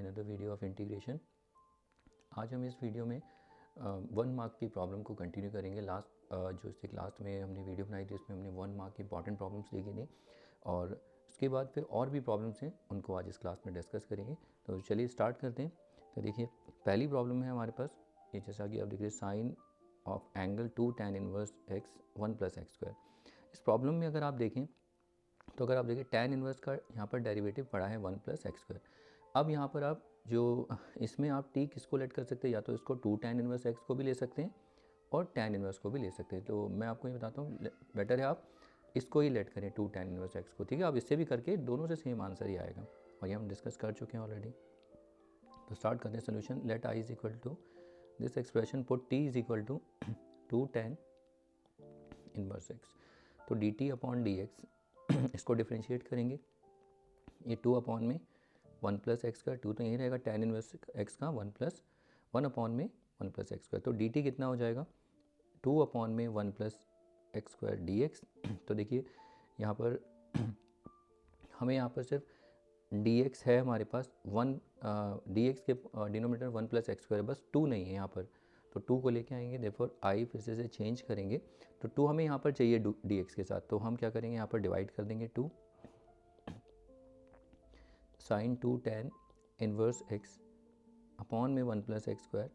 Another video of integration. आज हम इस वीडियो में 1 मार्क की प्रॉब्लम को कंटिन्यू करेंगे। जो इससे लास्ट में हमने वीडियो बनाई थी उसमें हमने 1 मार्क की इंपॉर्टेंट प्रॉब्लम्स देखी थी और उसके बाद फिर और भी प्रॉब्लम्स हैं उनको आज इस क्लास में डिस्कस करेंगे। तो चलिए स्टार्ट करते हैं। तो देखिए पहली प्रॉब्लम है हमारे पास, ये जैसा कि आप देख रहे हैं, sine of angle 2 tan inverse x 1 + x²। इस प्रॉब्लम में अगर आप देखें तो अगर आप देखें tan इनवर्स का यहाँ पर डेरिवेटिव पड़ा है 1 + x²। अब यहाँ पर आप जो इसमें आप t किसको लेट कर सकते हैं, या तो इसको 2 tan इनवर्स x को भी ले सकते हैं और tan इनवर्स को भी ले सकते हैं। तो मैं आपको ये बताता हूँ, बेटर है आप इसको ही लेट करें 2 tan इनवर्स x को, ठीक है। आप इससे भी करके दोनों से सेम आंसर ही आएगा और ये हम डिस्कस कर चुके हैं ऑलरेडी। तो स्टार्ट करते हैं solution. Let i is equal to this expression, put t is equal to 2 tan inverse x। तो dt अपॉन dx इसको डिफ्रेंशिएट करेंगे, ये 2 अपॉन में 1 + x², 2 तो यही रहेगा, tan इनवर्स x का 1 अपॉन में 1 + x²। तो dt कितना हो जाएगा, 2 अपॉन में 1 + x² dx। तो देखिए यहाँ पर हमें यहाँ पर सिर्फ dx है हमारे पास, dx के डिनोमिनेटर 1 + x² है, बस 2 नहीं है यहाँ पर। तो 2 को लेके आएंगे, देयरफॉर i फिर से चेंज करेंगे। तो 2 हमें यहाँ पर चाहिए dx के साथ, तो हम क्या करेंगे, यहाँ पर डिवाइड कर देंगे 2 sin 2 tan inverse x upon में 1 + x²।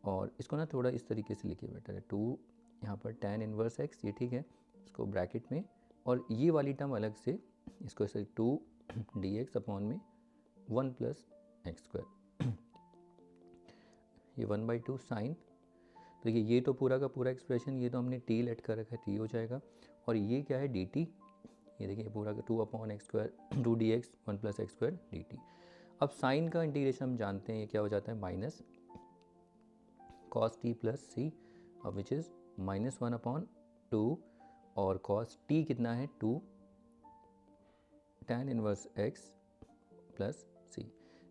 और इसको ना थोड़ा इस तरीके से लिखिए, बेटर है 2 यहाँ पर tan इनवर्स x, ये ठीक है, इसको ब्रैकेट में, और ये वाली टर्म अलग से, इसको ऐसे 2 dx अपॉन में 1 + x², ये 1/2 साइन। तो देखिए ये तो पूरा का पूरा एक्सप्रेशन, ये तो हमने t लेट कर रखा है, t हो जाएगा। और ये क्या है, dt, ये देखिए पूरा का 2 upon x², 2 dx 1 + x² dt। अब साइन का इंटीग्रेशन हम जानते हैं, ये क्या हो जाता है, minus cos t + c, which is -1/2, और cos t कितना है, 2 tan इनवर्स x + c।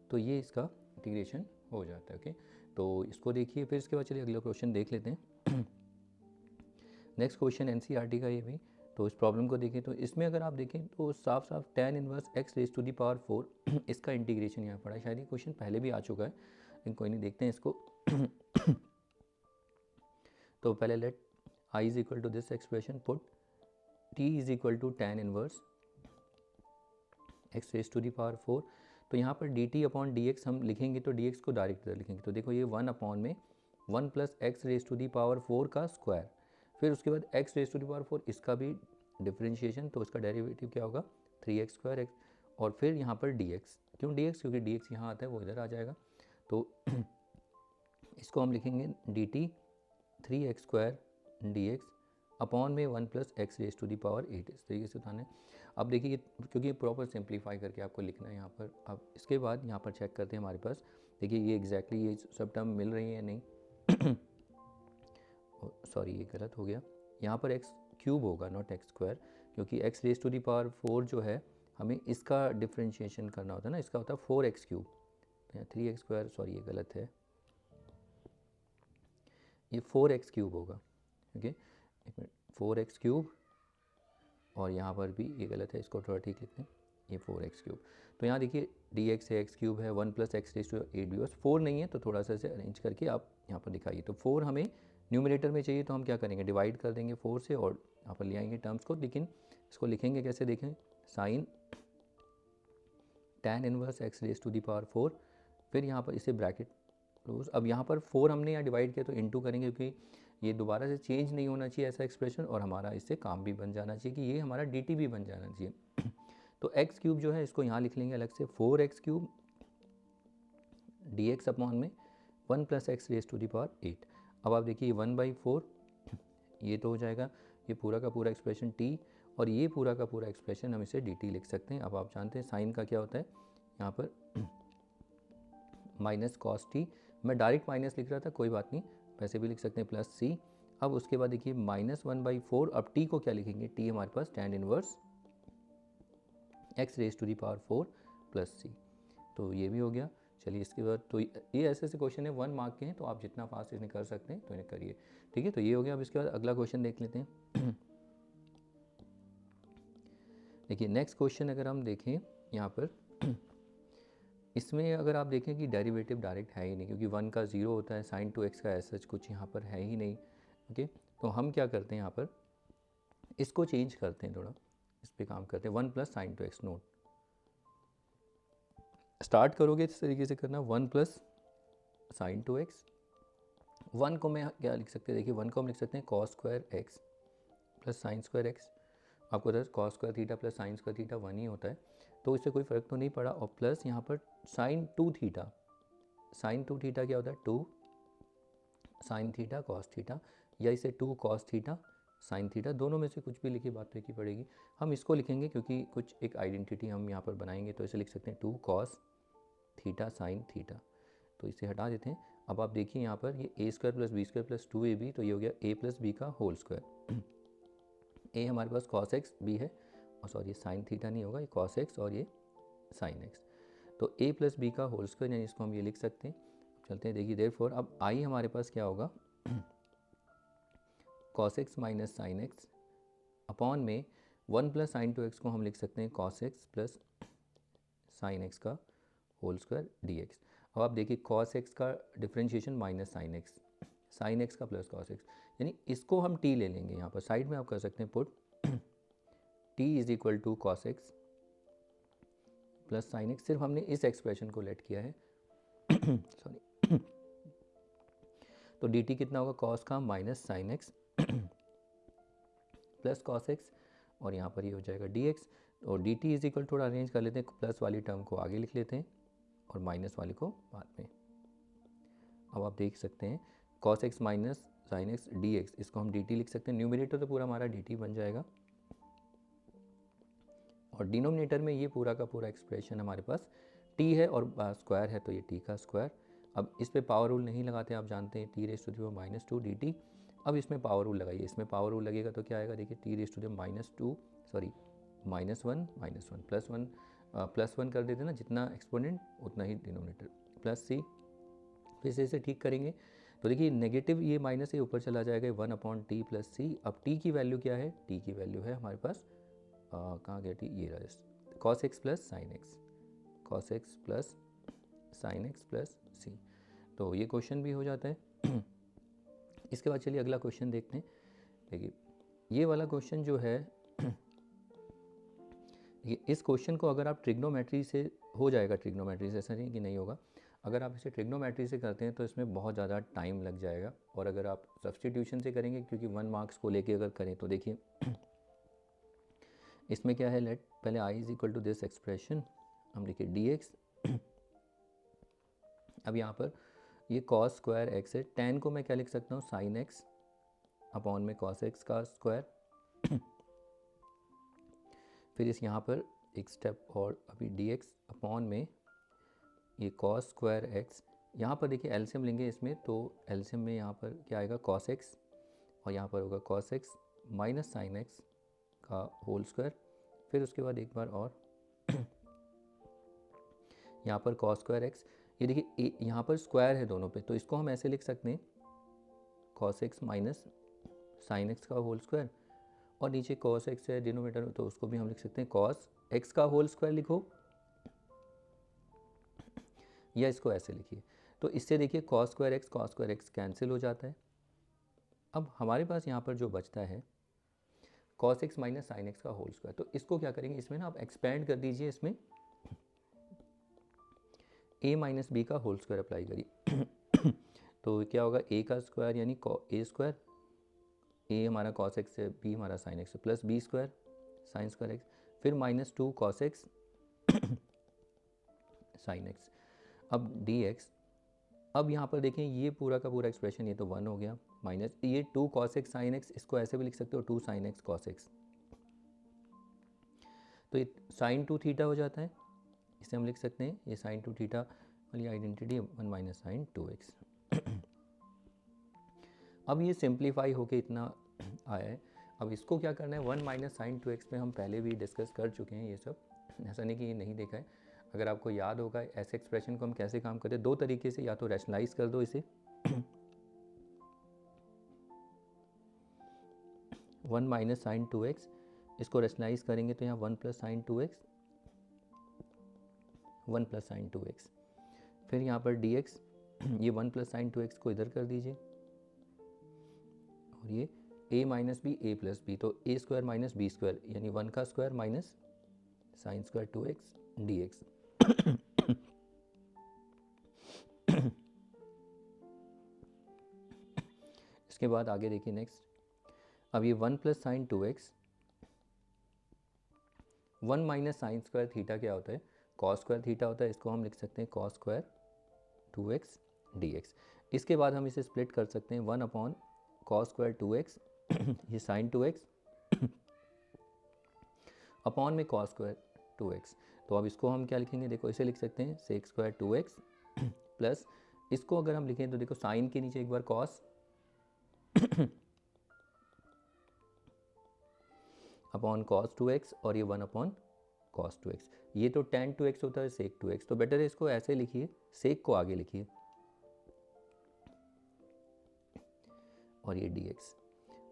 तो ये इसका इंटीग्रेशन हो जाता है। ओके, तो इसको देखिए, फिर इसके बाद चलिए अगला क्वेश्चन देख लेते हैं। नेक्स्ट क्वेश्चन एनसीईआरटी का ये भी। तो इस प्रॉब्लम को देखें तो इसमें अगर आप देखें तो साफ साफ tan इनवर्स x⁴ इसका इंटीग्रेशन यहाँ पड़ा है। शायद ये क्वेश्चन पहले भी आ चुका है, लेकिन कोई नहीं, देखते हैं इसको। तो पहले let i is equal to this expression, put t is equal to tan inverse x⁴। तो यहाँ पर dt अपॉन dx हम लिखेंगे, तो dx को डायरेक्ट लिखेंगे। तो देखो ये 1 अपॉन में 1 + x⁴ का स्क्वायर, फिर उसके बाद x⁴, इसका भी डिफ्रेंशिएशन, तो इसका डेरिवेटिव क्या होगा, 3x², और फिर यहाँ पर dx। क्यों dx, क्योंकि dx यहाँ आता है, वो इधर आ जाएगा। तो इसको हम लिखेंगे dt 3x² dx अपॉन में 1 + x⁴, इस तरीके से उठाना है। अब देखिए क्योंकि ये प्रॉपर सिंप्लीफाई करके आपको लिखना है यहाँ पर। अब इसके बाद यहाँ पर चेक करते हैं हमारे पास, देखिए ये एग्जैक्टली ये सब टर्म मिल रही है या नहीं। सॉरी ये गलत हो गया, यहाँ पर x³ होगा, नॉट x², क्योंकि x⁴ जो है हमें इसका डिफ्रेंशिएशन करना होता है ना, इसका होता है 4x³। तो यहाँ 3x², सॉरी ये गलत है, ये 4x³ होगा। ओके, एक मिनट, 4x³, और यहाँ पर भी ये गलत है, इसको थोड़ा ठीक लिखते हैं, ये 4x³। तो यहाँ देखिए dx है, x³ है, 1 + x⁴ भी, बस 4 नहीं है, तो थोड़ा सा इसे अरेंज करके आप यहाँ पर दिखाइए। तो 4 हमें न्यूमरेटर में चाहिए, तो हम क्या करेंगे, डिवाइड कर देंगे 4 से और यहाँ पर ले आएंगे टर्म्स को। लेकिन इसको लिखेंगे कैसे, देखें, साइन tan इनवर्स x⁴, फिर यहाँ पर इसे ब्रैकेट क्लोज। अब यहाँ पर 4 हमने यहाँ डिवाइड किया तो इनटू करेंगे, क्योंकि ये दोबारा से चेंज नहीं होना चाहिए ऐसा एक्सप्रेशन, और हमारा इससे काम भी बन जाना चाहिए कि ये हमारा dt भी बन जाना चाहिए। तो x³ जो है इसको यहाँ लिख लेंगे अलग से, 4x³ dx अपॉन में 1 + x⁴। अब आप देखिए 1/4, ये तो हो जाएगा, ये पूरा का पूरा एक्सप्रेशन t, और ये पूरा का पूरा एक्सप्रेशन हम इसे dt लिख सकते हैं। अब आप जानते हैं साइन का क्या होता है, यहाँ पर माइनस cos t, मैं डायरेक्ट माइनस लिख रहा था, कोई बात नहीं, वैसे भी लिख सकते हैं, प्लस c। अब उसके बाद देखिए -1/4, अब t को क्या लिखेंगे, t हमारे पास tan inverse x⁴ plus c। तो ये भी हो गया। चलिए इसके बाद, तो ये ऐसे ऐसे क्वेश्चन है 1 मार्क के हैं, तो आप जितना फास्ट इन्हें कर सकते हैं तो इन्हें करिए, ठीक है। तो ये हो गया। अब इसके बाद अगला क्वेश्चन देख लेते हैं। देखिए नेक्स्ट क्वेश्चन अगर हम देखें यहाँ पर, इसमें अगर आप देखें कि डेरिवेटिव डायरेक्ट है ही नहीं, क्योंकि 1 का 0 होता है, साइन 2x का ऐसा कुछ यहाँ पर है ही नहीं। ओके, तो हम क्या करते हैं यहाँ पर, इसको चेंज करते हैं, थोड़ा इस पर काम करते हैं। 1 plus sign 2x note start करोगे इस तरीके से करना, 1 प्लस साइन 2x। 1 को मैं क्या लिख सकते हैं, देखिए 1 को हम लिख सकते हैं cos square x plus sign square x. आपको पता है cos square theta plus sine square theta 1 ही होता है, तो इससे कोई फ़र्क तो नहीं पड़ा। और प्लस यहाँ पर साइन 2 थीटा, साइन 2 थीटा क्या होता है, 2 साइन थीटा कॉस थीटा, या इसे 2 कॉस थीटा साइन थीटा, दोनों में से कुछ भी लिखी बात तो एक ही पड़ेगी। हम इसको लिखेंगे क्योंकि कुछ एक आइडेंटिटी हम यहाँ पर बनाएंगे, तो इसे लिख सकते हैं 2 कॉस थीटा साइन थीटा, तो इसे हटा देते हैं। अब आप देखिए यहाँ पर ये A square plus B square plus 2ab, तो ये हो गया a प्लस बी का होल स्क्वायर। ए हमारे पास कॉस एक्स बी है, और सॉरी साइन थीटा नहीं होगा, ये कॉस एक्स और ये साइन एक्स, तो a प्लस बी का होल स्क्वायर, यानी इसको हम ये लिख सकते हैं। चलते हैं, देखिए देयरफॉर अब आई हमारे पास क्या होगा, cos x minus sine x upon में 1 प्लस साइन 2x को हम लिख सकते हैं cos X plus sine x का होल स्क्वायर dx। अब आप देखिए कॉस एक्स का differentiation minus sine x, sine x का प्लस कॉस एक्स, यानी इसको हम t ले लेंगे यहाँ पर साइड में। आप कर सकते हैं put t is equal to cos X plus sine X, सिर्फ हमने इस एक्सप्रेशन को लेट किया है सॉरी। तो dt कितना होगा, कॉस का minus sine X plus cos x, और यहाँ पर ये हो जाएगा dx। और dt इज इक्वल, थोड़ा अरेंज कर लेते हैं, प्लस वाली टर्म को आगे लिख लेते हैं और माइनस वाली को बाद में। अब आप देख सकते हैं cos x minus sine x dx, इसको हम dt लिख सकते हैं। न्यूमरेटर तो पूरा हमारा dt बन जाएगा, और डिनोमिनेटर में ये पूरा का पूरा एक्सप्रेशन हमारे पास t है और स्क्वायर है, तो ये t का स्क्वायर। अब इस पे पावर रूल नहीं लगाते, आप जानते हैं t raise to the power minus 2 dt। अब इसमें पावर रूल लगाइए, इसमें पावर रूल लगेगा तो क्या आएगा, देखिए t raise to the minus 2 sorry minus one plus one कर देते ना, जितना एक्सपोनेंट उतना ही डिनोमिनेटर, प्लस c। फिर से इसे ठीक करेंगे तो देखिए नेगेटिव ये माइनस ये ऊपर चला जाएगा, 1/t प्लस सी। अब t की वैल्यू क्या है, t की वैल्यू है हमारे पास कहाँ गया t, ये रहा, cos X plus sine X, cos X plus sine X plus सी। तो ये क्वेश्चन भी हो जाता है। इसके बाद चलिए अगला क्वेश्चन देखते हैं। देखिए ये वाला क्वेश्चन जो है, ये इस क्वेश्चन को अगर आप ट्रिग्नोमेट्री से हो जाएगा, ट्रिग्नोमेट्री से, ऐसा नहीं कि नहीं होगा, अगर आप इसे ट्रिग्नोमेट्री से करते हैं तो इसमें बहुत ज़्यादा टाइम लग जाएगा। और अगर आप सब्सटीट्यूशन से करेंगे, क्योंकि 1 मार्क्स को लेके अगर करें, तो देखिए इसमें क्या है, लेट पहले i is equal to this expression, हम लिखिए dx। अब यहाँ पर ये कॉस स्क्वायर एक्स है, tan को मैं क्या लिख सकता हूँ, साइन एक्स अपॉन में कॉस एक्स का स्क्वायर। फिर इस यहाँ पर एक स्टेप और अभी dx अपॉन में ये कॉस स्क्वायर एक्स, यहाँ पर देखिए एलसीएम लेंगे इसमें, तो एलसीएम में यहाँ पर क्या आएगा, कॉस एक्स, और यहाँ पर होगा cos x minus sine x का होल स्क्वायर। फिर उसके बाद एक बार और यहाँ पर कॉस स्क्वायर एक्स, ये देखिए यहाँ पर स्क्वायर है दोनों पे, तो इसको हम ऐसे लिख सकते हैं cos x minus sine x का होल स्क्वायर, और नीचे कॉस एक्स है डिनोमिनेटर में, तो उसको भी हम लिख सकते हैं कॉस एक्स का होल स्क्वायर लिखो, या इसको ऐसे लिखिए। तो इससे देखिए कॉस स्क्वायर एक्स कैंसिल हो जाता है। अब हमारे पास यहाँ पर जो बचता है cos x minus sine x का होल स्क्वायर, तो इसको क्या करेंगे, इसमें ना आप एक्सपेंड कर दीजिए, इसमें a माइनस बी का होल स्क्वायर अप्लाई करिए। तो क्या होगा, a का स्क्वायर यानी a स्क्वायर, a हमारा कॉस एक्स है, b हमारा साइन एक्स है, plus B square sine square X, फिर minus 2 cos X sine X. अब dx, अब यहाँ पर देखें ये पूरा का पूरा एक्सप्रेशन, ये तो 1 हो गया, माइनस ये 2 कॉस एक्स साइन एक्स, इसको ऐसे भी लिख सकते हो 2 साइन एक्स कॉस एक्स, तो ये साइन 2 थीटा हो जाता है, इसे हम लिख सकते हैं, ये साइन 2 थीटा वाली आइडेंटिटी 1 माइनस साइन 2x। अब ये सिंप्लीफाई होके इतना आया है। अब इसको क्या करना है, 1 माइनस साइन 2x पे हम पहले भी डिस्कस कर चुके हैं ये सब, ऐसा नहीं कि ये नहीं देखा है। अगर आपको याद होगा ऐसे एक्सप्रेशन को हम कैसे काम करते हैं, दो तरीके से, या तो रैशनलाइज कर दो इसे 1 माइनस साइन 2x, इसको रैशनलाइज करेंगे तो यहाँ 1 plus sign 2x, 1 plus sign 2x। फिर यहाँ पर dx, ये 1 प्लस साइन 2x को इधर कर दीजिए, और ये a minus B A plus B, तो a square minus B square यानी 1 का square minus sine square 2x dx। इसके बाद आगे देखिए नेक्स्ट, अब ये 1 plus sign 2x, 1 minus sine square theta क्या होता है, कॉस स्क्वायर थीटा होता है, इसको हम लिख सकते हैं कॉस स्क्वायर 2x dx। इसके बाद हम इसे स्प्लिट कर सकते हैं 1 अपॉन कॉस स्क्वायर 2x ये साइन 2x अपॉन में कॉस स्क्वायर 2x। तो अब इसको हम क्या लिखेंगे, देखो इसे लिख सकते हैं सेक स्क्वायर 2x प्लस इसको अगर हम लिखें तो देखो साइन के नीचे एक बार कॉस अपॉन कॉस 2x और ये 1 अपॉन कॉस 2x। ये तो tan 2x होता है सेक 2x, तो बेटर है इसको ऐसे लिखिए, सेक को आगे लिखिए और ये dx।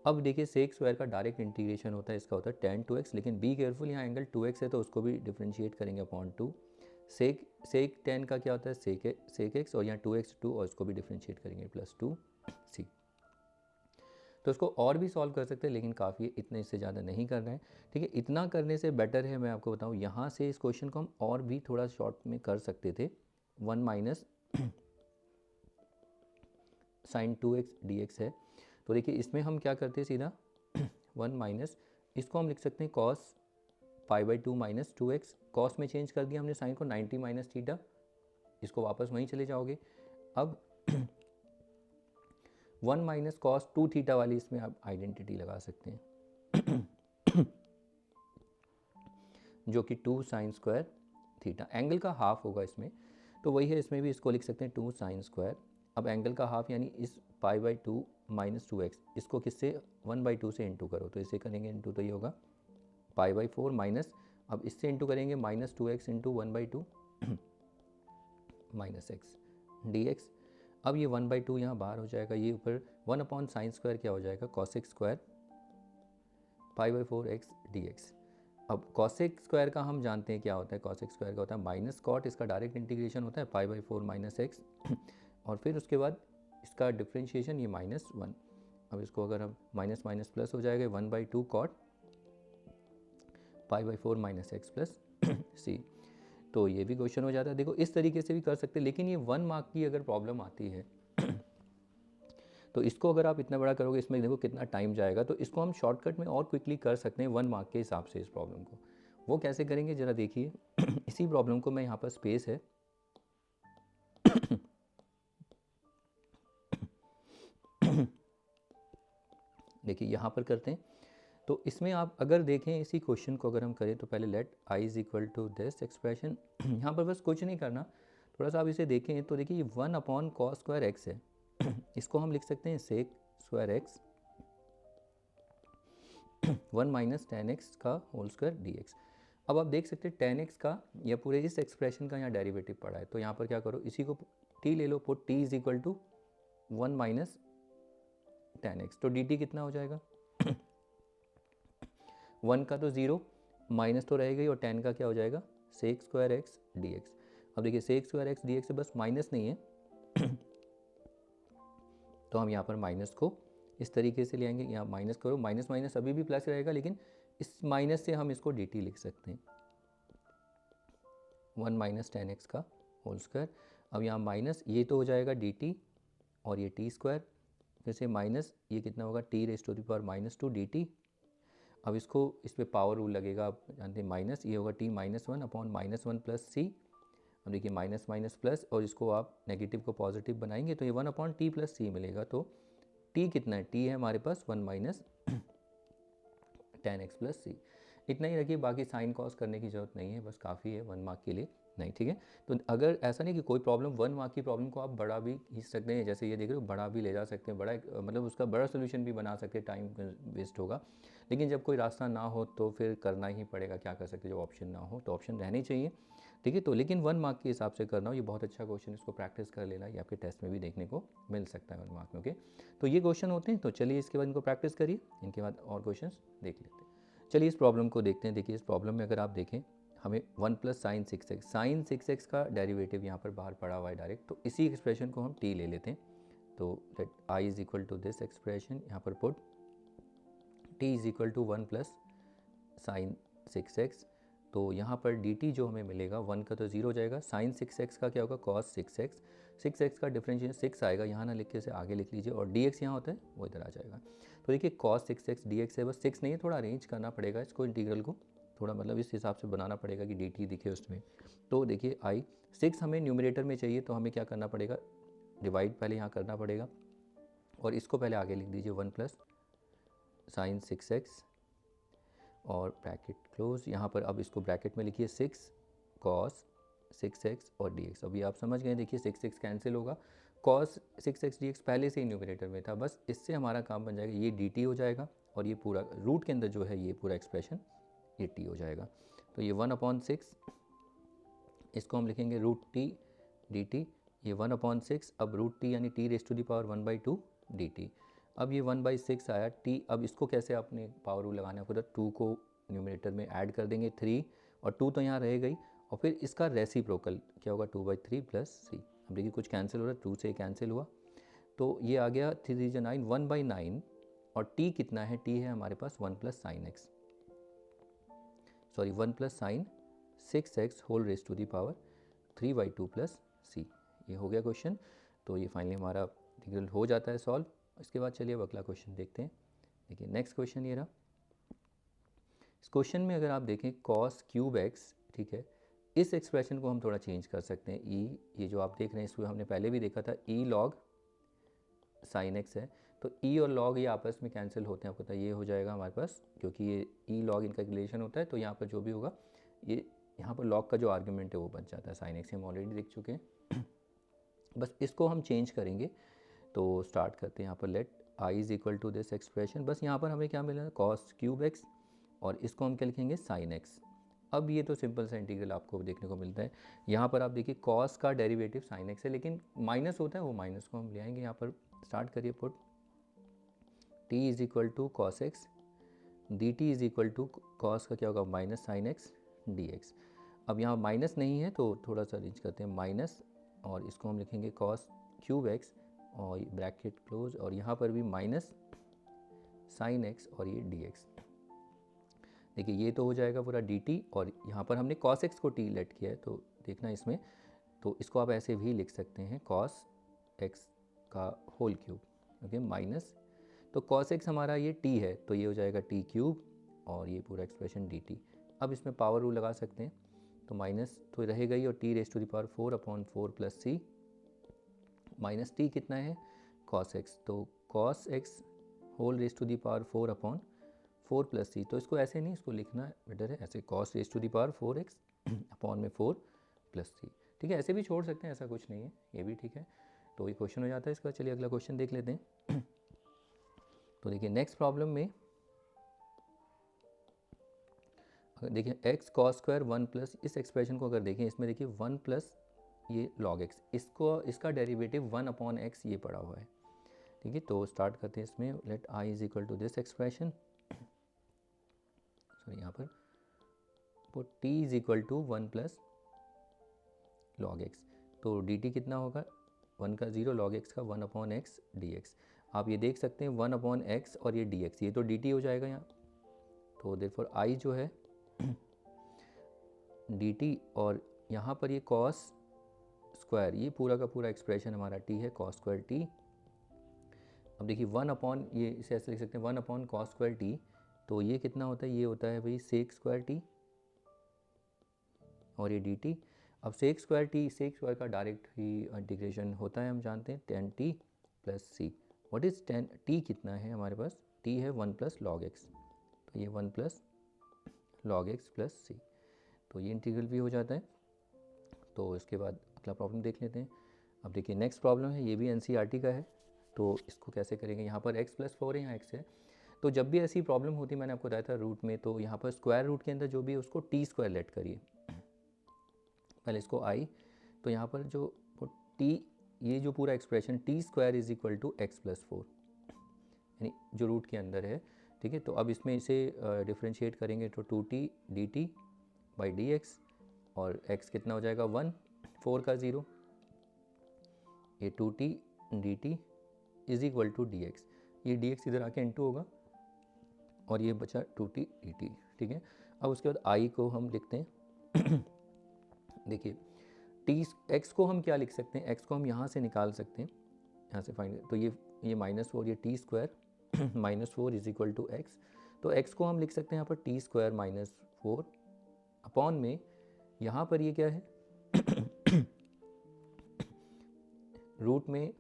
अब देखिए सेक स्क्वायर का डायरेक्ट इंटीग्रेशन होता है, इसका होता है tan 2x, लेकिन बी केयरफुल, यहाँ एंगल 2x है तो उसको भी डिफ्रेंशिएट करेंगे अपॉन 2। सेक tan का क्या होता है सेक x, और यहाँ 2x 2 और इसको भी डिफ्रेंशिएट करेंगे प्लस 2c। तो इसको और भी सॉल्व कर सकते हैं, लेकिन काफ़ी है, इतने इससे ज़्यादा नहीं करना है, ठीक है। इतना करने से बेटर है, मैं आपको बताऊँ, यहाँ से इस क्वेश्चन को हम और भी थोड़ा शॉर्ट में कर सकते थे। 1 माइनस साइन 2x dx है, तो देखिए इसमें हम क्या करते हैं सीधा 1 माइनस, इसको हम लिख सकते हैं कॉस π/2 माइनस 2x, कॉस में चेंज कर दिया हमने साइन को 90 माइनस थीटा, इसको वापस वहीं चले जाओगे। अब 1 माइनस कॉस 2 थीटा वाली इसमें आप आइडेंटिटी लगा सकते हैं जो कि 2 साइन स्क्वायर थीटा, एंगल का हाफ होगा इसमें, तो वही है इसमें भी, इसको लिख सकते हैं 2 साइन स्क्वायर। अब एंगल का हाफ यानी इस π/2 माइनस 2x, इसको किससे 1/2 से इंटू करो, तो इसे करेंगे इंटू, तो ये होगा π/4 माइनस, अब इससे इंटू करेंगे minus 2x into 1/2 minus x dx। अब ये 1/2 यहाँ बाहर हो जाएगा, ये ऊपर 1 अपॉन साइन स्क्वायर क्या हो जाएगा कॉसेक स्क्वायर π/4 x dx। अब कॉसेक स्क्वायर का हम जानते हैं क्या होता है, कॉसेक स्क्वायर का होता है माइनस कॉट, इसका डायरेक्ट इंटीग्रेशन होता है π/4 माइनस x और फिर उसके बाद इसका डिफ्रेंशिएशन ये -1। अब इसको अगर हम माइनस माइनस प्लस हो जाएगा 1/2 cot π/4 minus x plus c। तो ये भी क्वेश्चन हो जाता है, देखो इस तरीके से भी कर सकते हैं, लेकिन ये 1 मार्क की अगर प्रॉब्लम आती है तो इसको अगर आप इतना बड़ा करोगे, इसमें देखो कितना टाइम जाएगा, तो इसको हम शॉर्टकट में और क्विकली कर सकते हैं 1 मार्क के हिसाब से इस प्रॉब्लम को। वो कैसे करेंगे ज़रा देखिए इसी प्रॉब्लम को मैं यहाँ पर स्पेस है देखिए यहाँ पर करते हैं, तो इसमें आप अगर देखें इसी क्वेश्चन को अगर हम करें तो पहले let i is equal to this expression, यहाँ पर बस कुछ नहीं करना, थोड़ा सा आप इसे देखें तो देखिए 1 अपॉन कॉस स्क्वायर एक्स है इसको हम लिख सकते हैं sec square x 1 minus ten x का होल स्क्वायर डी एक्स। अब आप देख सकते हैं टेन एक्स का या पूरे इस एक्सप्रेशन का यहाँ डेरिवेटिव पड़ा है, तो यहाँ पर क्या करो, इसी को t ले लो, put t is equal to 1 minus ten X, तो डी टी कितना हो जाएगा 1 का तो 0 माइनस तो रहेगा ही, और 10 का क्या हो जाएगा sec square x d x. अब देखिए sec square x d x से बस माइनस नहीं है तो हम यहाँ पर माइनस को इस तरीके से ले आएंगे, यहाँ माइनस करो, माइनस माइनस अभी भी प्लस रहेगा, लेकिन इस माइनस से हम इसको डी टी लिख सकते हैं 1 माइनस टेन एक्स का होल स्क्वायर। अब यहाँ माइनस ये तो हो जाएगा डी टी और ये टी स्क्वायर, फिर से माइनस ये कितना होगा t raise to the power -2 d t. अब इसको इस पर पावर रूल लगेगा, आप जानते हैं माइनस, ये होगा t -1 अपॉन -1 प्लस सी। अब देखिए माइनस माइनस प्लस, और इसको आप नेगेटिव को पॉजिटिव बनाएंगे तो ये 1 अपॉन टी प्लस सी मिलेगा। तो t कितना है, t है हमारे पास 1 माइनस टेन एक्स प्लस सी। इतना ही रखिए, बाकी साइन कॉस करने की ज़रूरत नहीं है, बस काफ़ी है 1 मार्क के लिए, नहीं ठीक है। तो अगर ऐसा नहीं कि कोई प्रॉब्लम 1 मार्क की प्रॉब्लम को आप बड़ा भी खींच सकते हैं, जैसे ये देख रहे हो बड़ा भी ले जा सकते हैं, बड़ा मतलब उसका बड़ा सोल्यूशन भी बना सकते हैं, टाइम वेस्ट होगा, लेकिन जब कोई रास्ता ना हो तो फिर करना ही पड़ेगा, क्या कर सकते हैं, जब ऑप्शन ना हो तो ऑप्शन रहने चाहिए, ठीक है। तो लेकिन 1 मार्क के हिसाब से करना हो, ये बहुत अच्छा क्वेश्चन, इसको प्रैक्टिस कर लेना, ये आपके टेस्ट में भी देखने को मिल सकता है 1 मार्क में, ओके। तो ये क्वेश्चन होते हैं, तो चलिए इसके बाद इनको प्रैक्टिस करिए, इनके बाद और क्वेश्चन देख लेते हैं। चलिए इस प्रॉब्लम को देखते हैं। देखिए इस प्रॉब्लम में अगर आप देखें हमें 1 plus sine 6x, sign 6x का डेरिवेटिव यहाँ पर बाहर पड़ा हुआ है डायरेक्ट, तो इसी एक्सप्रेशन को हम t ले लेते हैं। तो let i is equal to this expression, यहाँ पर put t is equal to 1 plus sine 6x। तो यहाँ पर dt जो हमें मिलेगा 1 का तो 0 हो जाएगा, साइन 6x का क्या होगा cos 6x, 6x का डिफरेंशिएशन 6 आएगा, यहाँ ना लिख के इसे आगे लिख लीजिए, और dx यहाँ होता है वो इधर आ जाएगा। तो देखिए cos 6x dx है, बस 6 नहीं है, थोड़ा अरेंज करना पड़ेगा इसको, इंटीग्रल को थोड़ा मतलब इस हिसाब से बनाना पड़ेगा कि dt दिखे उसमें। तो देखिए i 6 हमें न्यूमरेटर में चाहिए, तो हमें क्या करना पड़ेगा, डिवाइड पहले यहाँ करना पड़ेगा, और इसको पहले आगे लिख दीजिए 1 प्लस साइन 6x और ब्रैकेट क्लोज। यहाँ पर अब इसको ब्रैकेट में लिखिए 6 cos 6x और dx। अभी आप समझ गए, देखिए 6 कैंसिल होगा, cos 6x dx पहले से ही न्यूमरेटर में था, बस इससे हमारा काम बन जाएगा, ये dt हो जाएगा, और ये पूरा रूट के अंदर जो है ये पूरा एक्सप्रेशन ये t हो जाएगा। तो ये 1/6, इसको हम लिखेंगे रूट टी dt, ये 1/6, अब रूट टी यानी t raise to the power 1/2 dt। अब ये 1/6 आया t, अब इसको कैसे आपने पावर रूल लगाना है, फिर 2 को न्यूमरेटर में ऐड कर देंगे 3, और 2 तो यहाँ रह गई, और फिर इसका रेसिप्रोकल क्या होगा 2/3 प्लस c। अब देखिए कुछ कैंसिल हो रहा है, 2 से कैंसिल हुआ, तो ये आ गया 3 3 9, 1/9, और t कितना है, t है हमारे पास 1 plus sine x, sorry 1 plus sine 6x whole raise to the power 3/2 plus c। ये हो गया क्वेश्चन। तो ये फाइनली हमारा इंटीग्रल हो जाता है सॉल्व। इसके बाद चलिए अब अगला क्वेश्चन देखते हैं। देखिए नेक्स्ट क्वेश्चन ये रहा। इस क्वेश्चन में अगर आप देखें cos क्यूब x, ठीक है, इस एक्सप्रेशन को हम थोड़ा चेंज कर सकते हैं। e, ये जो आप देख रहे हैं इसको हमने पहले भी देखा था, e log साइन x है, तो e और log ये आपस में कैंसिल होते हैं, आपको पता है, ये हो जाएगा हमारे पास, क्योंकि ये e log इनका रिलेशन होता है, तो यहाँ पर जो भी होगा ये यहाँ पर log का जो आर्ग्यूमेंट है वो बच जाता है, साइन x हम ऑलरेडी देख चुके हैं। बस इसको हम चेंज करेंगे, तो स्टार्ट करते हैं। यहाँ पर let i is equal to this expression, बस यहाँ पर हमें क्या मिला है cos क्यूब x, और इसको हम क्या लिखेंगे साइन x। अब ये तो सिंपल सा इंटीग्रल आपको देखने को मिलता है। यहाँ पर आप देखिए cos का डेरिवेटिव साइन x है, लेकिन माइनस होता है, वो माइनस को हम ले आएंगे। यहाँ पर स्टार्ट करिए, put t is equal to cos x, d t is equal to cos का क्या होगा minus sine x d x. अब यहाँ माइनस नहीं है तो थोड़ा सा अरेंज करते हैं माइनस, और इसको हम लिखेंगे कॉस क्यूब एक्स और ब्रैकेट क्लोज, और यहाँ पर भी माइनस साइन एक्स और ये डी एक्स। देखिए ये तो हो जाएगा पूरा डी टी, और यहाँ पर हमने कॉस एक्स को टी लेट किया है, तो देखना इसमें, तो इसको आप ऐसे भी लिख सकते हैं कॉस एक्स का होल क्यूब, ओके, माइनस, तो कॉस एक्स हमारा ये टी है, तो ये हो जाएगा टी क्यूब, और ये पूरा एक्सप्रेशन डी टी। अब इसमें पावर रूल लगा सकते हैं, तो माइनस तो रहेगा ही, और t raise to the power 4/4 plus c, minus t कितना है कॉस एक्स, तो cos x whole raise to the power 4/4 plus सी। तो इसको ऐसे नहीं, इसको लिखना बेटर है ऐसे, cos raise to the power 4x upon में 4 प्लस सी, ठीक है, ऐसे भी छोड़ सकते हैं, ऐसा कुछ नहीं है, ये भी ठीक है। तो ये क्वेश्चन हो जाता है इसका। चलिए अगला क्वेश्चन देख लेते हैं। तो देखिए नेक्स्ट प्रॉब्लम में अगर देखिए एक्स कॉस स्क्वायर 1 प्लस, इस एक्सप्रेशन को अगर देखें, इसमें देखिए 1 प्लस ये लॉग एक्स, इसको इसका डेरिवेटिव 1/x ये पड़ा हुआ है, ठीक है। तो स्टार्ट करते हैं इसमें, let I is equal to this expression, sorry यहाँ पर तो t is equal to 1 plus log x, तो dt कितना होगा 1 का 0, लॉग एक्स का 1/x dx। आप ये देख सकते हैं 1/x और ये dx, ये तो dt हो जाएगा यहाँ, तो देयरफॉर i जो है dt, और यहाँ पर ये cos स्क्वायर, ये पूरा का पूरा एक्सप्रेशन हमारा t है cos स्क्वायर t। अब देखिए 1 ये इसे ऐसे लिख सकते हैं 1/cos स्क्वायर t, तो ये कितना होता है, ये होता है भाई सेक स्क्वायर t, और ये dt। अब सेक स्क्वायर का डायरेक्ट ही इंटीग्रेशन होता है, हम जानते हैं tan t plus c. What is tan t कितना है हमारे पास, t है 1 प्लस लॉग एक्स, तो ये 1 प्लस लॉग एक्स प्लस सी, तो ये इंटीग्रल भी हो जाता है। तो इसके बाद अगला प्रॉब्लम देख लेते हैं। अब देखिए नेक्स्ट प्रॉब्लम है, ये भी एनसीईआरटी का है, तो इसको कैसे करेंगे। यहाँ पर x + 4 है, यहाँ x है, तो जब भी ऐसी प्रॉब्लम होती है, मैंने आपको बताया था रूट में, तो यहाँ पर स्क्वायर रूट के अंदर जो भी है उसको टी स्क्वायर लेट करिए, पहले इसको आई, तो यहाँ पर जो टी, ये जो पूरा expression t square is equal to x + 4, यानी जो रूट के अंदर है, ठीक है। तो अब इसमें इसे डिफ्रेंशिएट करेंगे, तो 2t dt by D x, और x कितना हो जाएगा 1, 4 का 0, ये 2t dt is equal to d x, ये dx इधर आके इंटू होगा और ये बचा 2t dt, ठीक है। अब उसके बाद i को हम लिखते हैं देखिए x को हम क्या लिख सकते हैं, x को हम यहाँ से निकाल सकते हैं, यहाँ से फाइंड, तो ये -4, ये t square -4 is equal to x, तो x को हम लिख सकते हैं यहाँ पर t स्क्वायर -4 अपॉन में, यहाँ पर ये क्या है रूट में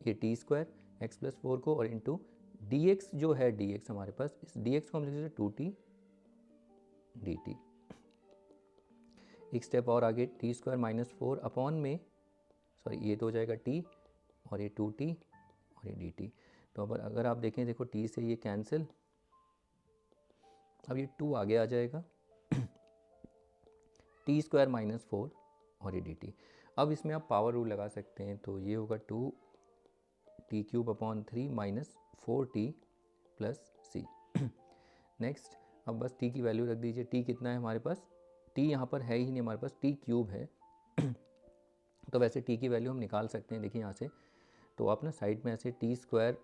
ये टी स्क्वायर एक्स प्लस 4 को, और इंटू डी एक्स जो है, डी एक्स हमारे पास, इस डी एक्स को हम लिख सकते हैं 2t dt। एक स्टेप और आगे, टी स्क्वायर -4 अपॉन में, सॉरी ये तो हो जाएगा t और ये 2t और ये dt। तो अब अगर आप देखें, देखो t से ये कैंसिल, अब ये 2 आगे आ जाएगा टी स्क्वायर -4 और ये dt। अब इसमें आप पावर रूल लगा सकते हैं, तो ये होगा 2t cube upon 3 -4t plus c। Next, अब बस t की वैल्यू रख दीजिए, t कितना है हमारे पास, t यहाँ पर है ही नहीं हमारे पास, t क्यूब है तो वैसे t की वैल्यू हम निकाल सकते हैं, देखिए यहाँ से, तो आप ना साइड में ऐसे t square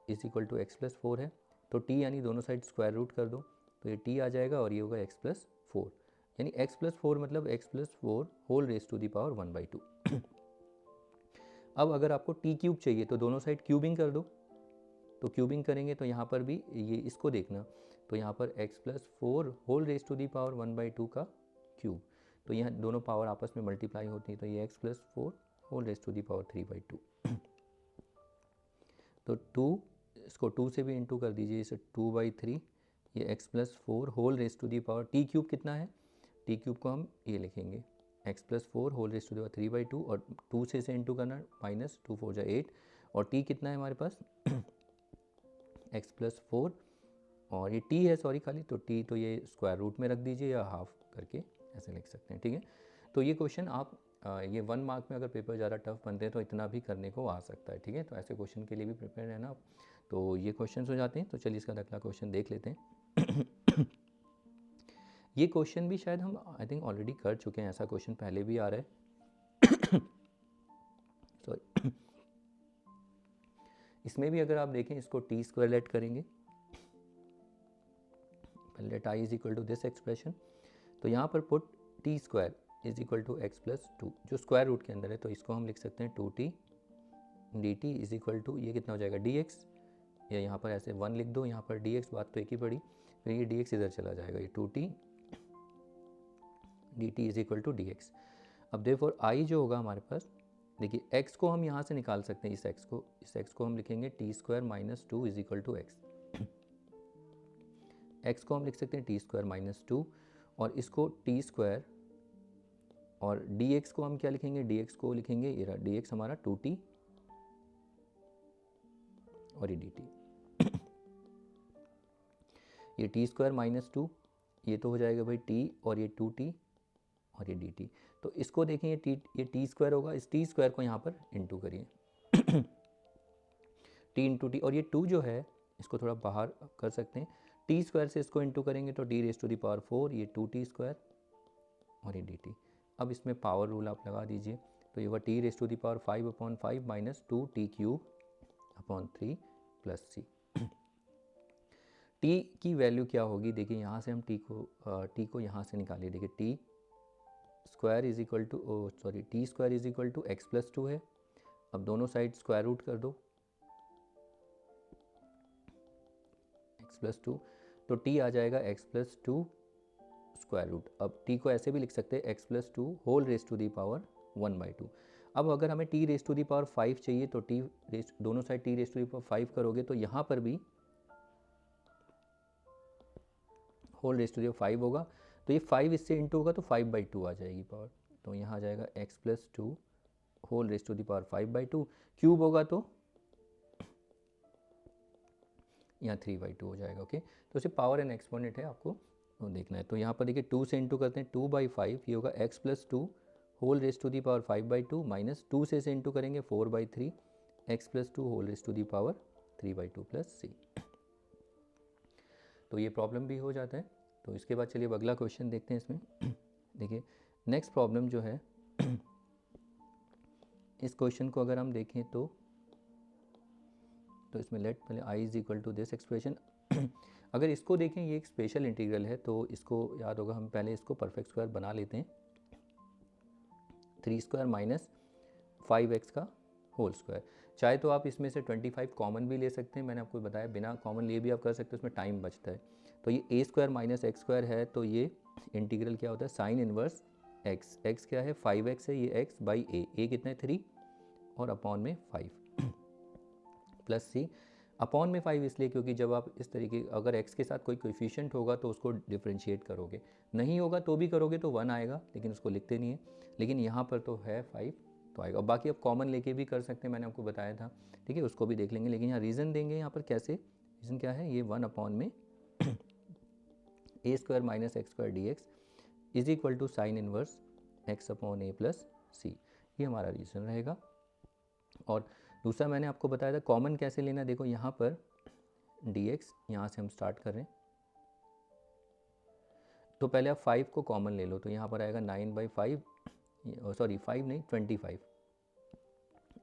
is equal to x plus 4 है, तो t यानी दोनों साइड स्क्वायर रूट कर दो, तो ये t आ जाएगा और ये होगा x प्लस 4, यानी x प्लस 4 मतलब x plus 4 whole raise to the power 1/2। अब अगर आपको t क्यूब चाहिए तो दोनों साइड क्यूबिंग कर दो, तो क्यूबिंग करेंगे तो यहाँ पर भी ये इसको देखना, तो यहाँ पर x plus 4 whole raise to the power 1/2 का क्यूब, तो यहाँ दोनों पावर आपस में मल्टीप्लाई होती है, तो ये x plus 4 whole raise to the power 3/2। तो 2, इसको 2 से भी इंटू कर दीजिए, इसे 2/3, ये x plus 4 whole raise to the power, t cube कितना है, टी क्यूब को हम ये लिखेंगे x plus 4 whole raise to the power 3/2, और 2 से इसे इंटू करना, -2 4 जा 8, और t कितना है हमारे पास x प्लस 4, और ये t है सॉरी खाली, तो t तो ये स्क्वायर रूट में रख दीजिए या हाफ करके ऐसे लिख सकते हैं, ठीक है। तो ये क्वेश्चन आप ये 1 मार्क में अगर पेपर ज़्यादा टफ बनते हैं तो इतना भी करने को आ सकता है, ठीक है। तो ऐसे क्वेश्चन के लिए भी प्रिपेयर रहना आप। तो ये क्वेश्चन हो जाते हैं, तो चलिए इसका अगला क्वेश्चन देख लेते हैं। ये क्वेश्चन भी शायद हम आई थिंक ऑलरेडी कर चुके हैं, ऐसा क्वेश्चन पहले भी आ रहा है सॉरी इसमें भी अगर आप देखें, इसको टी स्क्वायर लेट करेंगे, let I is equal to this expression, तो यहाँ पर put t square is equal to x plus 2 जो स्क्वायर रूट के अंदर है, तो इसको हम लिख सकते हैं 2t dt is equal to, ये कितना हो जाएगा dx, या यहाँ पर ऐसे 1 लिख दो, यहाँ पर dx, बात तो एक ही पड़ी, फिर ये dx इधर चला जाएगा, ये 2t dt is equal to dx। अब देयरफॉर i जो होगा हमारे पास, देखिए x को हम यहाँ से निकाल सकते हैं, इस x को हम लिखेंगे t square -2 is equal to x, x को हम लिख सकते हैं टी स्क्वायर -2, और इसको टी स्क्वायर, और dx को हम क्या लिखेंगे, dx को लिखेंगे, ये रहा dx हमारा 2t और ये dt ये टी स्क्वायर -2, ये तो हो जाएगा भाई t, और ये 2t और ये dt, तो इसको देखें, ये टी स्क्वायर होगा, इस टी स्क्वायर को यहाँ पर इंटू करिए t इंटू टी, और ये 2 जो है इसको थोड़ा बाहर कर सकते हैं, टी स्क्वायर से इसको इंटू करेंगे तो t raise to the power 4, ये 2t स्क्वायर और ये dt। अब इसमें पावर रूल आप लगा दीजिए, तो ये t raise to the power 5/5 minus 2t cube upon 3 plus c। t की वैल्यू क्या होगी, देखिए यहाँ से हम t को यहाँ से निकालिए, देखिए t स्क्वायर is equal to, sorry t square is equal to x plus 2 है, अब दोनों साइड स्क्वायर रूट कर दो, x प्लस 2, तो t आ जाएगा x प्लस 2 स्क्वायर रूट। अब t को ऐसे भी लिख सकते हैं x plus 2 whole raise to the power 1/2। अब अगर हमें t raise to the power 5 चाहिए, तो दोनों side t raise to the power 5 करोगे, तो यहाँ पर भी whole raise to the power 5 होगा, तो ये 5 इससे इंटू होगा तो 5/2 आ जाएगी पावर, तो यहाँ आ जाएगा x plus 2 whole raise to the power 5/2, cube होगा तो यहाँ 3/2 हो जाएगा, ओके। तो इसे पावर एंड एक्सपोनेंट है, आपको देखना है। तो यहाँ पर देखिए 2 से इंटू करते हैं, 2/5, ये होगा x plus 2 whole raise to the power 5/2 minus 2 से इसे इंटू करेंगे 4/3 x plus 2 whole raise to the power 3/2 plus c। तो ये प्रॉब्लम भी हो जाता है। तो इसके बाद चलिए अब अगला क्वेश्चन देखते हैं इसमें। देखिए नेक्स्ट प्रॉब्लम जो है, इस क्वेश्चन को अगर हम देखें तो इसमें लेट पहले I is equal to this expression. अगर इसको देखें ये एक स्पेशल इंटीग्रल है, तो इसको याद होगा हम पहले इसको परफेक्ट स्क्वायर बना लेते हैं। 3 स्क्वायर माइनस 5x का होल स्क्वायर। चाहे तो आप इसमें से 25 कॉमन भी ले सकते हैं, मैंने आपको बताया बिना कॉमन लिए भी आप कर सकते हैं, उसमें टाइम बचता है। तो ये a square minus x square है, तो ये इंटीग्रल क्या होता है, साइन इनवर्स x। x क्या है 5x है, ये x बाई a कितना है 3 और अपॉन में 5 प्लस c। अपॉन में 5 इसलिए क्योंकि जब आप इस तरीके अगर x के साथ कोई कोएफिशिएंट होगा तो उसको डिफरेंशिएट करोगे, नहीं होगा तो भी करोगे तो 1 आएगा, लेकिन उसको लिखते नहीं है। लेकिन यहाँ पर तो है 5 तो आएगा। और बाकी आप कॉमन लेके भी कर सकते हैं, मैंने आपको बताया था, ठीक है, उसको भी देख लेंगे। लेकिन यहाँ रीज़न देंगे, यहाँ पर कैसे रीज़न क्या है, ये 1 अपॉन में a square minus x square d x is equal to sine inverse x upon a plus c, ये हमारा रीज़न रहेगा। और दूसरा मैंने आपको बताया था कॉमन कैसे लेना। देखो यहाँ पर dx, यहाँ से हम स्टार्ट कर रहे हैं, तो पहले आप 5 को कॉमन ले लो, तो यहाँ पर आएगा 9/5, सॉरी 5 नहीं 25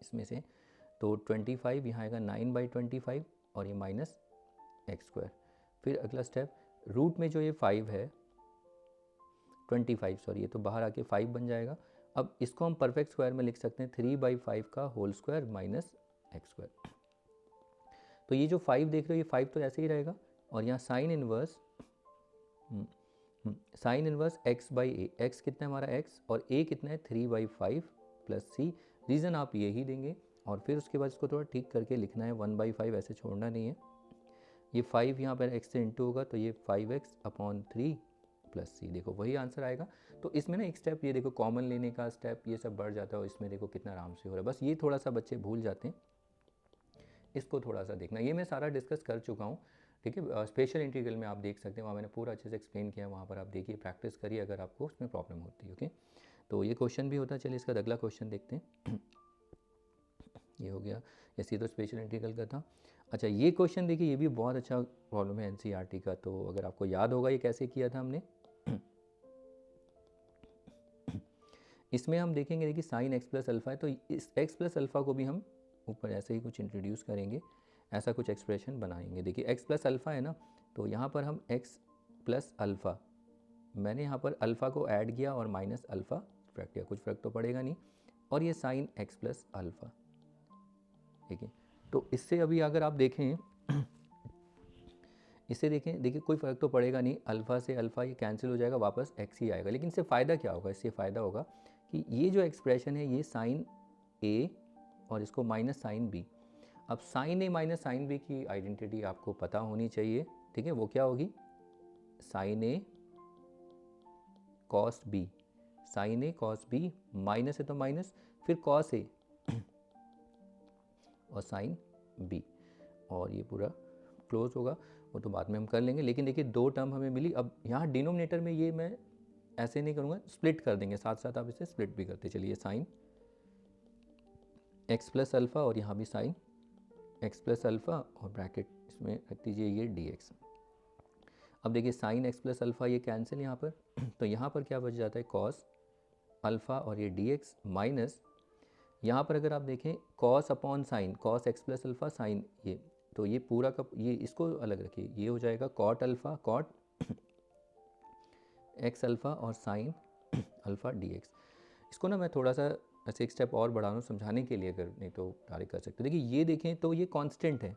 इसमें से, तो 25 यहाँ आएगा 9/25 और ये माइनस एक्स स्क्वायर। फिर अगला स्टेप, रूट में जो ये 5 है 25 सॉरी, ये तो बाहर आके 5 बन जाएगा। अब इसको हम परफेक्ट स्क्वायर में लिख सकते हैं 3/5 का whole square minus x square. तो ये जो 5 देख रहे हो ये 5 तो ऐसे ही रहेगा, और यहाँ sign inverse x by A, x कितना है हमारा x और a कितना है 3/5 प्लस सी। रीज़न आप ये ही देंगे और फिर उसके बाद इसको थोड़ा ठीक करके लिखना है, 1/5 ऐसे छोड़ना नहीं है। ये 5 यहाँ पर x से इंटू होगा तो ये 5x अपॉन 3 प्लस सी, देखो वही आंसर आएगा। तो इसमें ना एक स्टेप ये देखो कॉमन लेने का स्टेप ये सब बढ़ जाता है, और इसमें देखो कितना आराम से हो रहा है। बस ये थोड़ा सा बच्चे भूल जाते हैं, इसको थोड़ा सा देखना। ये मैं सारा डिस्कस कर चुका हूँ, ठीक है, स्पेशल इंटीग्रल में आप देख सकते हैं, वहाँ मैंने पूरा अच्छे से एक्सप्लेन किया है, वहाँ पर आप देखिए प्रैक्टिस करिए अगर आपको उसमें प्रॉब्लम होती है। ओके, तो ये क्वेश्चन भी होता है। चलिए इसका अगला क्वेश्चन देखते हैं। ये हो गया, ये तो स्पेशल इंटीग्रल का था। अच्छा ये क्वेश्चन देखिए, ये भी बहुत अच्छा प्रॉब्लम है एनसीईआरटी का, तो अगर आपको याद होगा ये कैसे किया था हमने। इसमें हम देखेंगे, देखिए साइन एक्स प्लस अल्फ़ा है, तो इस एक्स प्लस अल्फ़ा को भी हम ऊपर ऐसे ही कुछ इंट्रोड्यूस करेंगे, ऐसा कुछ एक्सप्रेशन बनाएंगे। देखिए एक्स प्लस अल्फ़ा है ना, तो यहाँ पर हम एक्स प्लस अल्फ़ा, मैंने यहाँ पर अल्फ़ा को ऐड किया और माइनस अल्फ़ा रख दिया, कुछ फ़र्क तो पड़ेगा नहीं, और ये साइन एक्स प्लस अल्फ़ा, ठीक है। तो इससे अभी अगर आप देखें इससे देखें, देखिए कोई फ़र्क तो पड़ेगा नहीं, अल्फ़ा से अल्फ़ा ये कैंसिल हो जाएगा, वापस एक्स ही आएगा। लेकिन इससे फ़ायदा क्या होगा, इससे फ़ायदा होगा कि ये जो एक्सप्रेशन है ये साइन ए और इसको माइनस साइन बी। अब साइन ए माइनस साइन बी की आइडेंटिटी आपको पता होनी चाहिए, ठीक है, वो क्या होगी, साइन ए कॉस बी, साइन ए कॉस बी, माइनस है तो माइनस, फिर कॉस ए और साइन बी, और ये पूरा क्लोज होगा, वो तो बाद में हम कर लेंगे। लेकिन देखिए दो टर्म हमें मिली। अब यहाँ डिनोमिनेटर में ये मैं ऐसे नहीं करूँगा, स्प्लिट कर देंगे, साथ साथ आप इसे स्प्लिट भी करते चलिए, साइन एक्स प्लस अल्फ़ा और यहाँ भी साइन एक्स प्लस अल्फ़ा और ब्रैकेट इसमें रख दीजिए ये डी एक्स। अब देखिए साइन एक्स प्लस अल्फ़ा ये कैंसिल यहाँ पर, तो यहाँ पर क्या बच जाता है, कॉस अल्फ़ा और ये डी एक्स माइनस, यहाँ पर अगर आप देखें cos upon sine, cos X plus alpha sine, ये तो ये पूरा का ये इसको अलग रखिए, ये हो जाएगा cot alpha cot x alpha और साइन अल्फ़ा डी एक्स। इसको ना मैं थोड़ा सा ऐसे एक स्टेप और बढ़ा रहा हूँ समझाने के लिए, अगर नहीं तो डायरेक्ट कर सकते। देखिए ये देखें तो ये कांस्टेंट है,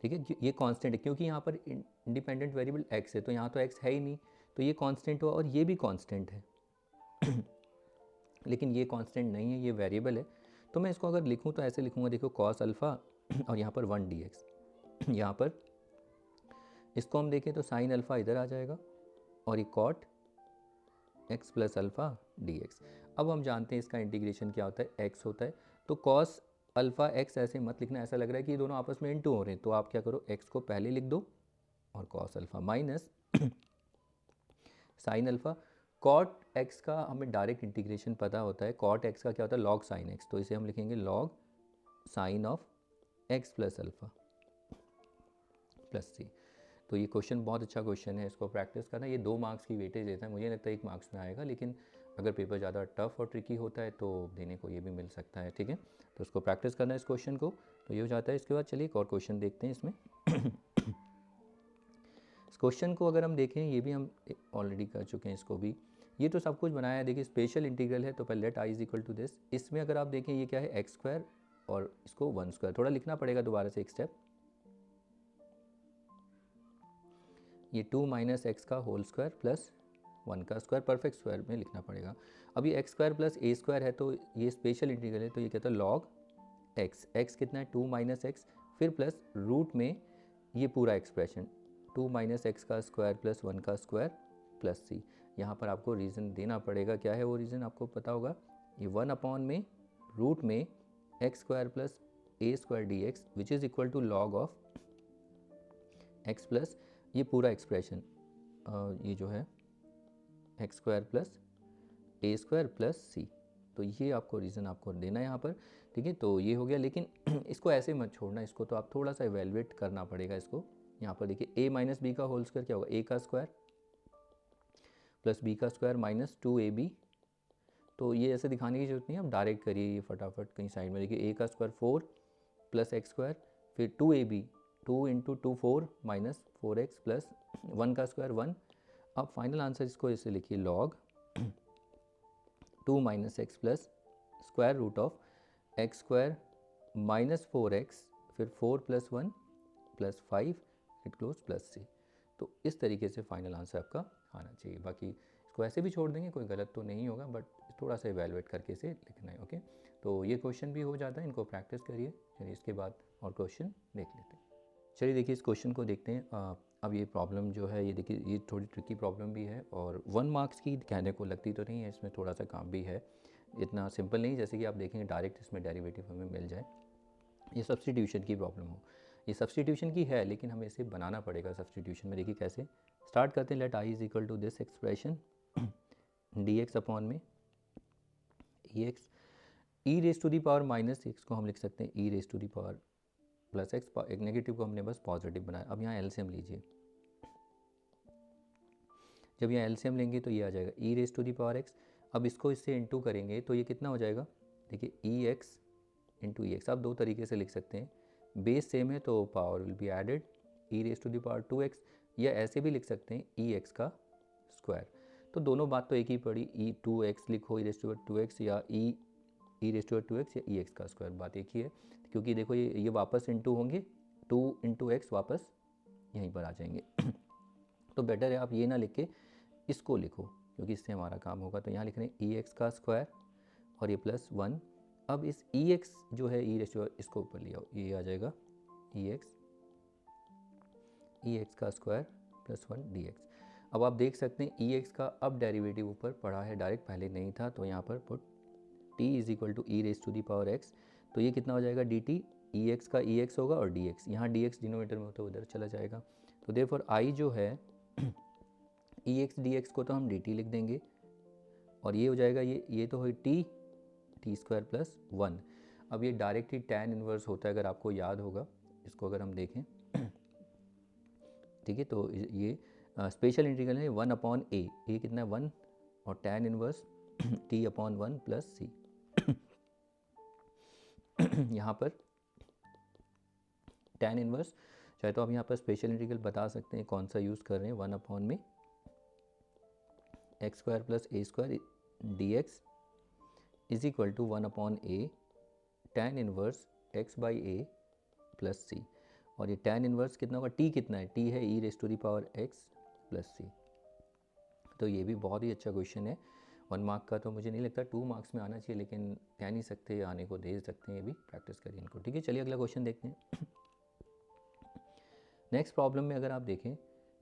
ठीक है, ये कांस्टेंट है क्योंकि यहाँ पर इंडिपेंडेंट वेरिएबल x है, तो यहाँ तो x है ही नहीं, तो ये कांस्टेंट हुआ, और ये भी कांस्टेंट है। लेकिन ये कांस्टेंट नहीं है, ये वेरिएबल है। तो मैं इसको अगर लिखूँ तो ऐसे लिखूँगा, देखो कॉस अल्फ़ा और यहाँ पर 1 dx, यहाँ पर इसको हम देखें तो साइन अल्फ़ा इधर आ जाएगा और ये cot x plus alpha d x. अब हम जानते हैं इसका इंटीग्रेशन क्या होता है, x होता है, तो कॉस अल्फ़ा एक्स ऐसे मत लिखना, ऐसा लग रहा है कि ये दोनों आपस में इनटू हो रहे हैं, तो आप क्या करो, x को पहले लिख दो और cos alpha minus sine alpha. Cot x का हमें डायरेक्ट इंटीग्रेशन पता होता है, कॉट एक्स का क्या होता है, लॉग साइन एक्स, तो इसे हम लिखेंगे log sine of x plus alpha plus सी। तो ये क्वेश्चन बहुत अच्छा क्वेश्चन है, इसको प्रैक्टिस करना। ये 2 मार्क्स की वेटेज देता है, मुझे नहीं लगता 1 मार्क्स में आएगा, लेकिन अगर पेपर ज़्यादा टफ और ट्रिकी होता है तो देने को ये भी मिल सकता है, ठीक है। तो इसको प्रैक्टिस करना है इस क्वेश्चन को, तो ये हो जाता है। इसके बाद चलिए एक और क्वेश्चन देखते हैं इसमें। इस क्वेश्चन को अगर हम देखें, ये भी हम ऑलरेडी कर चुके हैं इसको भी, ये तो सब कुछ बनाया है। देखिए स्पेशल इंटीग्रल है, तो पहले let I is equal to this. इसमें अगर आप देखें ये क्या है, एक्स स्क्वायर और इसको 1 स्क्वायर, थोड़ा लिखना पड़ेगा दोबारा से एक स्टेप। ये 2 माइनस एक्स का होल स्क्वायर प्लस 1 का स्क्वायर, परफेक्ट स्क्वायर में लिखना पड़ेगा। अब ये x square plus a square है, तो ये स्पेशल इंटीग्रल है, तो ये कहता है लॉग एक्स। एक्स कितना है, 2 माइनस एक्स, फिर प्लस रूट में ये पूरा एक्सप्रेशन 2 माइनस एक्स का स्क्वायर प्लस 1 का स्क्वायर प्लस सी। यहाँ पर आपको रीज़न देना पड़ेगा, क्या है वो रीज़न आपको पता होगा, ये 1 अपॉन में रूट में x square plus a square d x which is equal to log of x plus ये पूरा एक्सप्रेशन, ये जो है x square plus a square plus सी। तो ये आपको रीज़न आपको देना है यहाँ पर, ठीक है। तो ये हो गया, लेकिन इसको ऐसे मत छोड़ना, इसको तो आप थोड़ा सा इवेलुएट करना पड़ेगा इसको। यहाँ पर देखिए a माइनस बी का होल स्क्वायर क्या होगा, a का स्क्वायर प्लस b का स्क्वायर माइनस 2ab। तो ये ऐसे दिखाने की जरूरत नहीं है, आप डायरेक्ट करिए ये फटाफट कहीं साइड में। देखिए a का स्क्वायर 4 प्लस एक्स स्क्वायर, फिर 2ab, 2 into 2 4 minus 4x plus 1 का स्क्वायर 1। अब फाइनल आंसर इसको ऐसे लिखिए, log 2 minus x plus square root of x square minus 4x, फिर 4 plus 1 plus 5 it close plus सी। तो इस तरीके से फाइनल आंसर आपका आना चाहिए। बाकी इसको ऐसे भी छोड़ देंगे, कोई गलत तो नहीं होगा, बट थोड़ा सा इवेलुएट करके इसे लिखना है, ओके। तो ये क्वेश्चन भी हो जाता है, इनको प्रैक्टिस करिए। चलिए इसके बाद और क्वेश्चन देख लेते हैं। चलिए देखिए इस क्वेश्चन को देखते हैं। अब ये प्रॉब्लम जो है, ये देखिए ये थोड़ी ट्रिकी प्रॉब्लम भी है और 1 मार्क्स की कहने को लगती तो नहीं है, इसमें थोड़ा सा काम भी है, इतना सिंपल नहीं जैसे कि आप देखेंगे डायरेक्ट इसमें डेरिवेटिव हमें मिल जाए। ये सब्स्टिट्यूशन की प्रॉब्लम हो, ये सब्स्टिट्यूशन की है, लेकिन हमें इसे बनाना पड़ेगा सब्स्टिट्यूशन में। देखिए कैसे स्टार्ट करते हैं। Let I is equal to this expression d x upon में e x, e raise to the power minus x को हम लिख सकते हैं e raise to the power plus x. एक नेगेटिव को हमने बस पॉजिटिव बनाया। अब यहाँ एलसीएम लीजिए, जब यहाँ एलसीएम लेंगे तो ये आ जाएगा e raise to the power x. अब इसको इससे इंटू करेंगे तो ये कितना हो जाएगा, देखिए ई एक्स इंटू ई एक्स। आप 2 तरीके से लिख सकते हैं, बेस सेम है तो power will be added e raise to the power 2x, या ऐसे भी लिख सकते हैं ई एक्स का स्क्वायर। तो दोनों बात तो एक ही पड़ी, ई 2x लिखो ई रेस टू 2x, या ई रेस टू 2x या ई एक्स का स्क्वायर, बात एक ही है। क्योंकि देखो ये वापस इंटू होंगे, 2 इंटू एक्स वापस यहीं पर आ जाएंगे। तो बेटर है आप ये ना लिख के इसको लिखो, क्योंकि इससे हमारा काम होगा। तो यहाँ लिख रहे हैं ई एक्स का स्क्वायर और ये प्लस 1। अब इस ई एक्स जो है ई रेस टू, इसको ऊपर लिया, ये आ जाएगा ई एक्स का स्क्वायर प्लस 1 डी एक्स। अब आप देख सकते हैं ई एक्स का अब डेरिवेटिव ऊपर पड़ा है डायरेक्ट, पहले नहीं था। तो यहाँ पर put t is equal to e raise to the power x, तो ये कितना हो जाएगा डी टी, ई एक्स का ई एक्स होगा और डी एक्स, यहाँ डी एक्स डिनोमीटर में होता है उधर चला जाएगा। तो देयरफॉर आई जो है ई एक्स डी एक्स को तो हम डी टी लिख देंगे, और ये हो जाएगा ये तो है टी स्क्वायर प्लस 1। अब ये डायरेक्ट ही tan इनवर्स होता है, अगर आपको याद होगा, इसको अगर हम देखें, ठीक है। तो ये स्पेशल इंटीग्रल है 1 अपॉन ए, ये कितना है 1, और tan inverse t upon 1 plus c. यहाँ पर tan इनवर्स चाहे तो आप यहाँ पर स्पेशल इंटीग्रल बता सकते हैं कौन सा यूज़ कर रहे हैं, 1 अपॉन में x square plus a square d x is equal to 1 upon a tan inverse x by a plus c. और ये tan इनवर्स कितना होगा, t कितना है, t है e raise to the power x plus सी। तो ये भी बहुत ही अच्छा क्वेश्चन है। 1 मार्क का तो मुझे नहीं लगता 2 मार्क्स में आना चाहिए, लेकिन कह नहीं सकते, आने को दे सकते हैं, ये भी प्रैक्टिस करिए इनको, ठीक है। चलिए अगला क्वेश्चन देखते हैं। नेक्स्ट प्रॉब्लम में अगर आप देखें,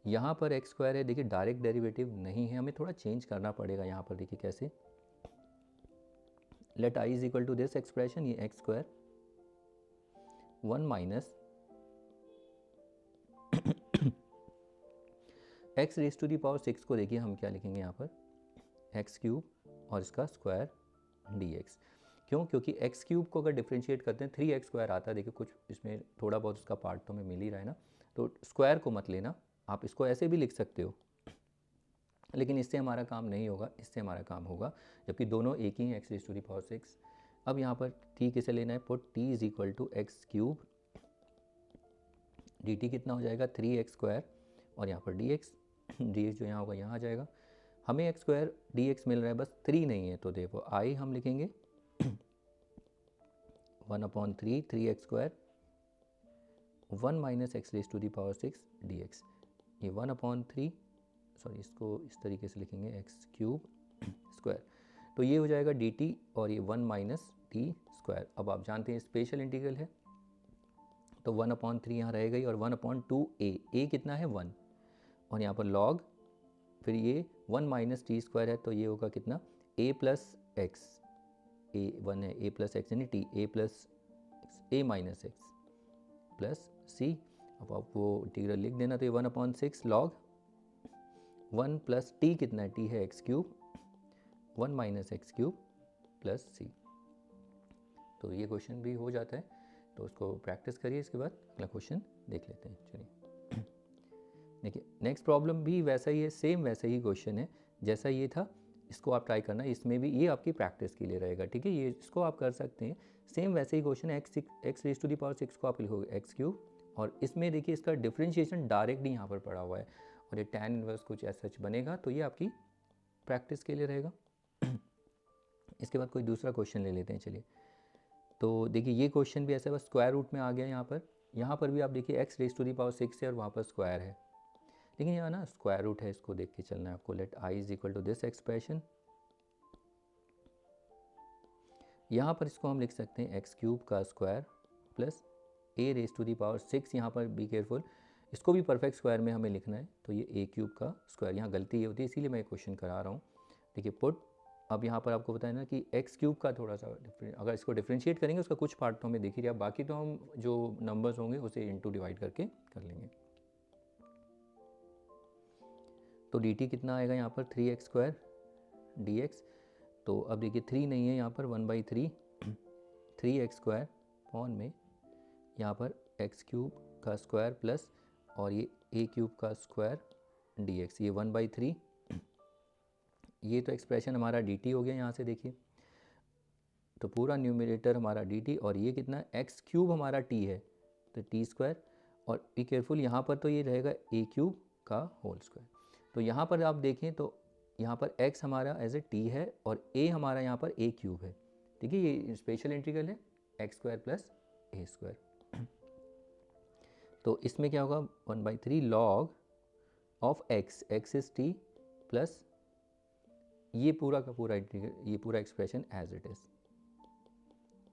यहाँ पर एक्स स्क्वायर है, देखिए डायरेक्ट डेरिवेटिव नहीं है, हमें थोड़ा चेंज करना पड़ेगा। यहाँ पर देखिए कैसे, let I is equal to this expression, ये x square 1 minus x raise to the power 6 को देखिए हम क्या लिखेंगे यहाँ पर, एक्स क्यूब और इसका स्क्वायर डी एक्स। क्यों, क्योंकि एक्स क्यूब को अगर डिफ्रेंशिएट करते हैं 3x स्क्वायर आता है। देखिए कुछ इसमें थोड़ा बहुत उसका पार्ट तो हमें मिल ही रहा है ना, तो स्क्वायर को मत लेना, आप इसको ऐसे भी लिख सकते हो, लेकिन इससे हमारा काम नहीं होगा, इससे हमारा काम होगा, जबकि दोनों एक ही हैं, x raise to the power 6। अब यहाँ पर t किसे लेना है, put t is equal to x cube, d T कितना हो जाएगा 3x², और यहाँ पर dx dx जो यहाँ होगा यहाँ आ जाएगा। हमें x² dx मिल रहा है, बस 3 नहीं है, तो देखो i हम लिखेंगे 1/3 3x², 1 minus x raise to the power 6 dx, ये 1/3, सॉरी इसको इस तरीके से लिखेंगे x³ तो ये हो जाएगा dt, और ये 1 माइनस t²। अब आप जानते हैं स्पेशल इंटीग्रल है, तो 1/3 यहाँ रहेगा ही, और 1/2a, a कितना है 1, और यहाँ पर log, फिर ये 1 माइनस t² है, तो ये होगा कितना a प्लस एक्स, a 1 है, a प्लस एक्स यानी t, a plus a minus x plus c। अब आप वो इंटीग्रल लिख देना, तो ये 1/6 log 1 प्लस t कितना है, t है x³ 1 minus x³ plus c। तो ये क्वेश्चन भी हो जाता है, तो उसको प्रैक्टिस करिए, इसके बाद अगला क्वेश्चन देख लेते हैं। चलिए देखिए, नेक्स्ट प्रॉब्लम भी वैसा ही है, सेम वैसा ही क्वेश्चन है जैसा ये था, इसको आप ट्राई करना, इसमें भी ये आपकी प्रैक्टिस के लिए रहेगा, ठीक है। ये इसको आप कर सकते हैं, सेम वैसे ही क्वेश्चन है, x raise to the power 6 को आप लिखोगे x³, और इसमें देखिए इसका डिफ्रेंशिएशन डायरेक्ट ही यहाँ पर पड़ा हुआ है, और ये tan इनवर्स कुछ ऐसा बनेगा, तो ये आपकी प्रैक्टिस के लिए रहेगा। इसके बाद कोई दूसरा क्वेश्चन ले लेते हैं। चलिए, तो देखिए ये क्वेश्चन भी ऐसा है, बस स्क्वायर रूट में आ गया यहाँ पर भी आप देखिए x raise to the power 6 है, और वहाँ पर स्क्वायर है, लेकिन यहाँ ना स्क्वायर रूट है, इसको देख के चलना है आपको। Let I is equal to this expression, यहाँ पर इसको हम लिख सकते हैं x³ का square plus a raise to the power 6, यहाँ पर बी केयरफुल, इसको भी परफेक्ट स्क्वायर में हमें लिखना है, तो ये a³ का स्क्वायर, यहाँ गलती ये होती है, इसीलिए मैं क्वेश्चन करा रहा हूँ। देखिए पुट, अब यहाँ पर आपको बताया ना कि x³ का थोड़ा सा अगर इसको डिफ्रेंशिएट करेंगे उसका कुछ पार्ट तो हमें दिख ही रहा, बाकी तो हम जो नंबर्स होंगे उसे इनटू डिवाइड करके कर लेंगे। तो dt कितना आएगा यहाँ पर 3x² dx, तो अब देखिए 3 नहीं है यहाँ पर, 1/3 3x² पॉन में यहाँ पर x³ का स्क्वायर प्लस, और ये a³ का स्क्वायर dx, ये 1/3, ये तो एक्सप्रेशन हमारा dt हो गया यहाँ से देखिए, तो पूरा न्यूमरेटर हमारा dt, और ये कितना x³ हमारा t है, तो t², और बी केयरफुल यहाँ पर तो ये रहेगा a³ का होल स्क्वायर। तो यहाँ पर आप देखें तो यहाँ पर x हमारा एज ए t है, और a हमारा यहाँ पर a³ है, ठीक है, ये स्पेशल इंटीग्रल है x² प्लस a²। तो इसमें क्या होगा 1/3 log of x, x is t plus ये पूरा का पूरा इंटीग्रल, ये पूरा एक्सप्रेशन एज इट इज़,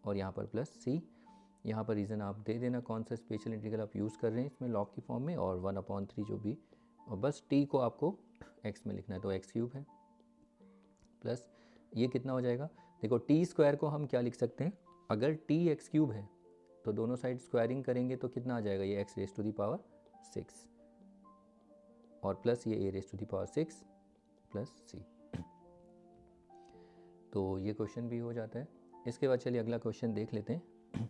और यहाँ पर प्लस c। यहाँ पर रीज़न आप दे देना कौन सा स्पेशल इंटीग्रल आप यूज़ कर रहे हैं इसमें लॉग की फॉर्म में, और 1/3 जो भी, और बस t को आपको x में लिखना है, तो x³ है प्लस ये कितना हो जाएगा, देखो t² को हम क्या लिख सकते हैं, अगर t x³ है तो दोनों साइड स्क्वायरिंग करेंगे तो कितना आ जाएगा, ये x raise to the power 6, और प्लस ये a raise to the power 6 plus c। तो ये क्वेश्चन भी हो जाता है। इसके बाद चलिए अगला क्वेश्चन देख लेते हैं।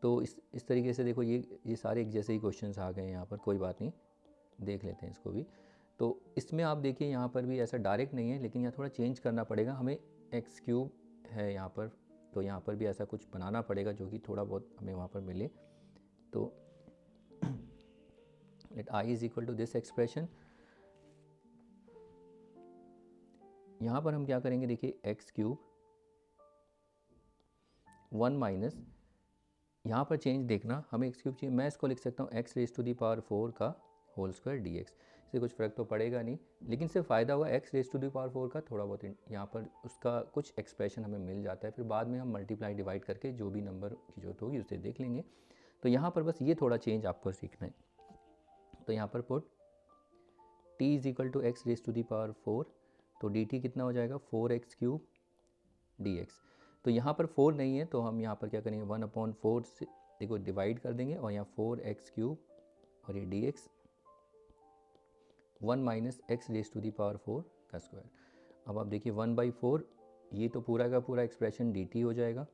तो इस तरीके से देखो ये सारे एक जैसे ही क्वेश्चंस आ गए यहाँ पर, कोई बात नहीं, देख लेते हैं इसको भी। तो इसमें आप देखिए यहाँ पर भी ऐसा डायरेक्ट नहीं है, लेकिन यहाँ थोड़ा चेंज करना पड़ेगा हमें, x³ है यहाँ पर, तो यहाँ पर भी ऐसा कुछ बनाना पड़ेगा जो कि थोड़ा बहुत हमें वहाँ पर मिले। तो let i is equal to this expression, यहाँ पर हम क्या करेंगे, देखिए x³ 1 माइनस, यहाँ पर चेंज देखना, हमें x³ चाहिए, मैं इसको लिख सकता हूँ x raise to the power 4 का होल स्क्वायर dx, इससे कुछ फ़र्क तो पड़ेगा नहीं, लेकिन इससे फ़ायदा होगा x raise to the power 4 का थोड़ा बहुत यहाँ पर उसका कुछ एक्सप्रेशन हमें मिल जाता है, फिर बाद में हम मल्टीप्लाई डिवाइड करके जो भी नंबर की जरूरत होगी उसे देख लेंगे। तो यहाँ पर बस ये थोड़ा चेंज आपको सीखना है। तो यहाँ पर put t is equal to x raise to the power 4, तो dt कितना हो जाएगा 4x³ dx। तो यहाँ पर 4 नहीं है, तो हम यहाँ पर क्या करेंगे 1/4 से देखो डिवाइड कर देंगे, और यहाँ 4x³ और ये dx 1 minus x raise to the power 4 का स्क्वायर। अब आप देखिए 1/4, ये तो पूरा का पूरा एक्सप्रेशन dt हो जाएगा,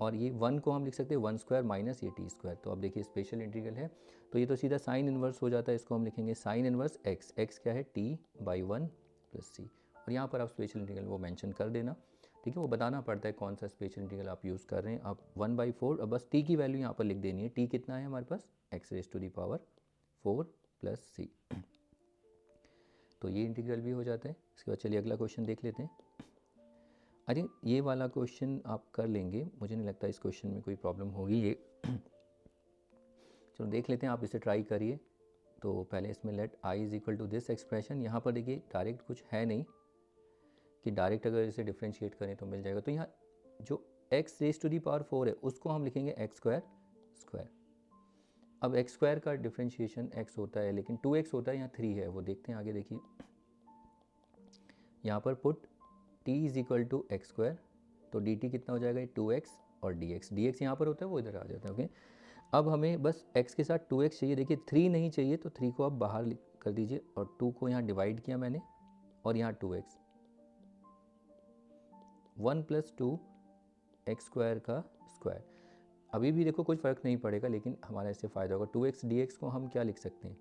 और ये 1 को हम लिख सकते हैं 1 स्क्वायर माइनस ये टी स्क्वायर। तो अब देखिए स्पेशल इंटीग्रल है तो ये तो सीधा साइन इन्वर्स हो जाता है, इसको हम लिखेंगे साइन इन्वर्स एक्स। एक्स क्या है, टी बाई 1 प्लस सी। और यहाँ पर आप स्पेशल इंटीग्रल वो मेंशन कर देना, ठीक है। वो बताना पड़ता है कौन सा स्पेशल इंटीग्रल आप यूज़ कर रहे हैं। आप 1/4, अब बस टी की वैल्यू यहाँ पर लिख देनी है। टी कितना है हमारे पास, x raise to the power 4 plus सी। तो ये इंटीग्रल भी हो जाता है। इसके बाद चलिए अगला क्वेश्चन देख लेते हैं। अरे ये वाला क्वेश्चन आप कर लेंगे, मुझे नहीं लगता इस क्वेश्चन में कोई प्रॉब्लम होगी ये। चलो देख लेते हैं, आप इसे ट्राई करिए। तो पहले इसमें let I is equal to this expression. यहाँ पर देखिए डायरेक्ट कुछ है नहीं कि डायरेक्ट अगर इसे डिफ्रेंशिएट करें तो मिल जाएगा। तो यहाँ जो x raise to the power 4 है उसको हम लिखेंगे एक्स स्क्वायर स्क्वायर। अब एक्स स्क्वायर का डिफ्रेंशिएशन एक्स होता है, लेकिन 2x होता है, यहाँ 3 है, वो देखते हैं आगे। देखिए यहाँ पर put t is equal to x square, तो dt कितना हो जाएगा, 2x, और dx यहाँ पर होता है वो इधर आ जाता है। ओके, अब हमें बस x के साथ 2x चाहिए। देखिए 3 नहीं चाहिए, तो 3 को आप बाहर कर दीजिए और 2 को यहाँ डिवाइड किया मैंने, और यहाँ 2x, 1 प्लस 2 एक्स स्क्वायर का स्क्वायर। अभी भी देखो कुछ फ़र्क नहीं पड़ेगा, लेकिन हमारा इससे फ़ायदा होगा। 2x dx को हम क्या लिख सकते हैं,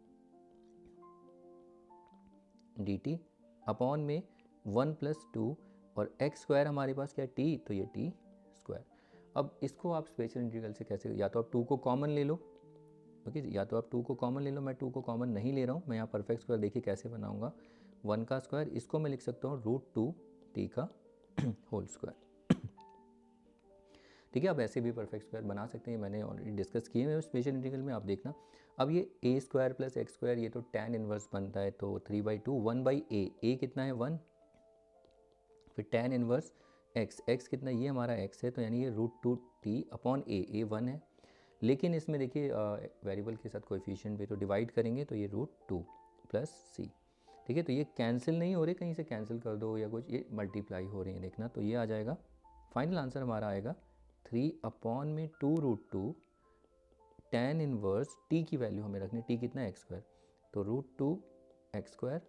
dt अपॉन में 1 प्लस 2, और एक्स स्क्वायर हमारे पास क्या है, t, तो ये t स्क्वायर। अब इसको आप स्पेशल इंटीग्रल से कैसे, या तो आप 2 को कॉमन ले लो, ओके, या तो आप 2 को कॉमन ले लो। मैं 2 को कॉमन नहीं ले रहा हूँ, मैं यहाँ परफेक्ट स्क्वायर देखिए कैसे बनाऊँगा। 1 का स्क्वायर, इसको मैं लिख सकता हूँ √2 t का होल स्क्वायर। ठीक है, आप ऐसे भी परफेक्ट स्क्वायर बना सकते हैं, मैंने ऑलरेडी डिस्कस किए हुए स्पेशल इंटीग्रल में, आप देखना। अब ये a square plus x square, ये तो tan इनवर्स बनता है, तो 3/2 1/a कितना है 1, फिर tan इनवर्स x कितना, ये हमारा x है, तो यानी ये √2t अपॉन a 1 है। लेकिन इसमें देखिए वेरिएबल के साथ कोएफिशिएंट भी तो डिवाइड करेंगे, तो ये √2 प्लस c। ठीक है, तो ये कैंसिल नहीं हो रहे, कहीं से कैंसिल कर दो या कुछ, ये मल्टीप्लाई हो रहे हैं, देखना। तो ये आ जाएगा, फाइनल आंसर हमारा आएगा 3 अपॉन में 2√2 tan इनवर्स t की वैल्यू हमें रखनी, t कितना है एक्स स्क्वायर, तो √2 एक्स स्क्वायर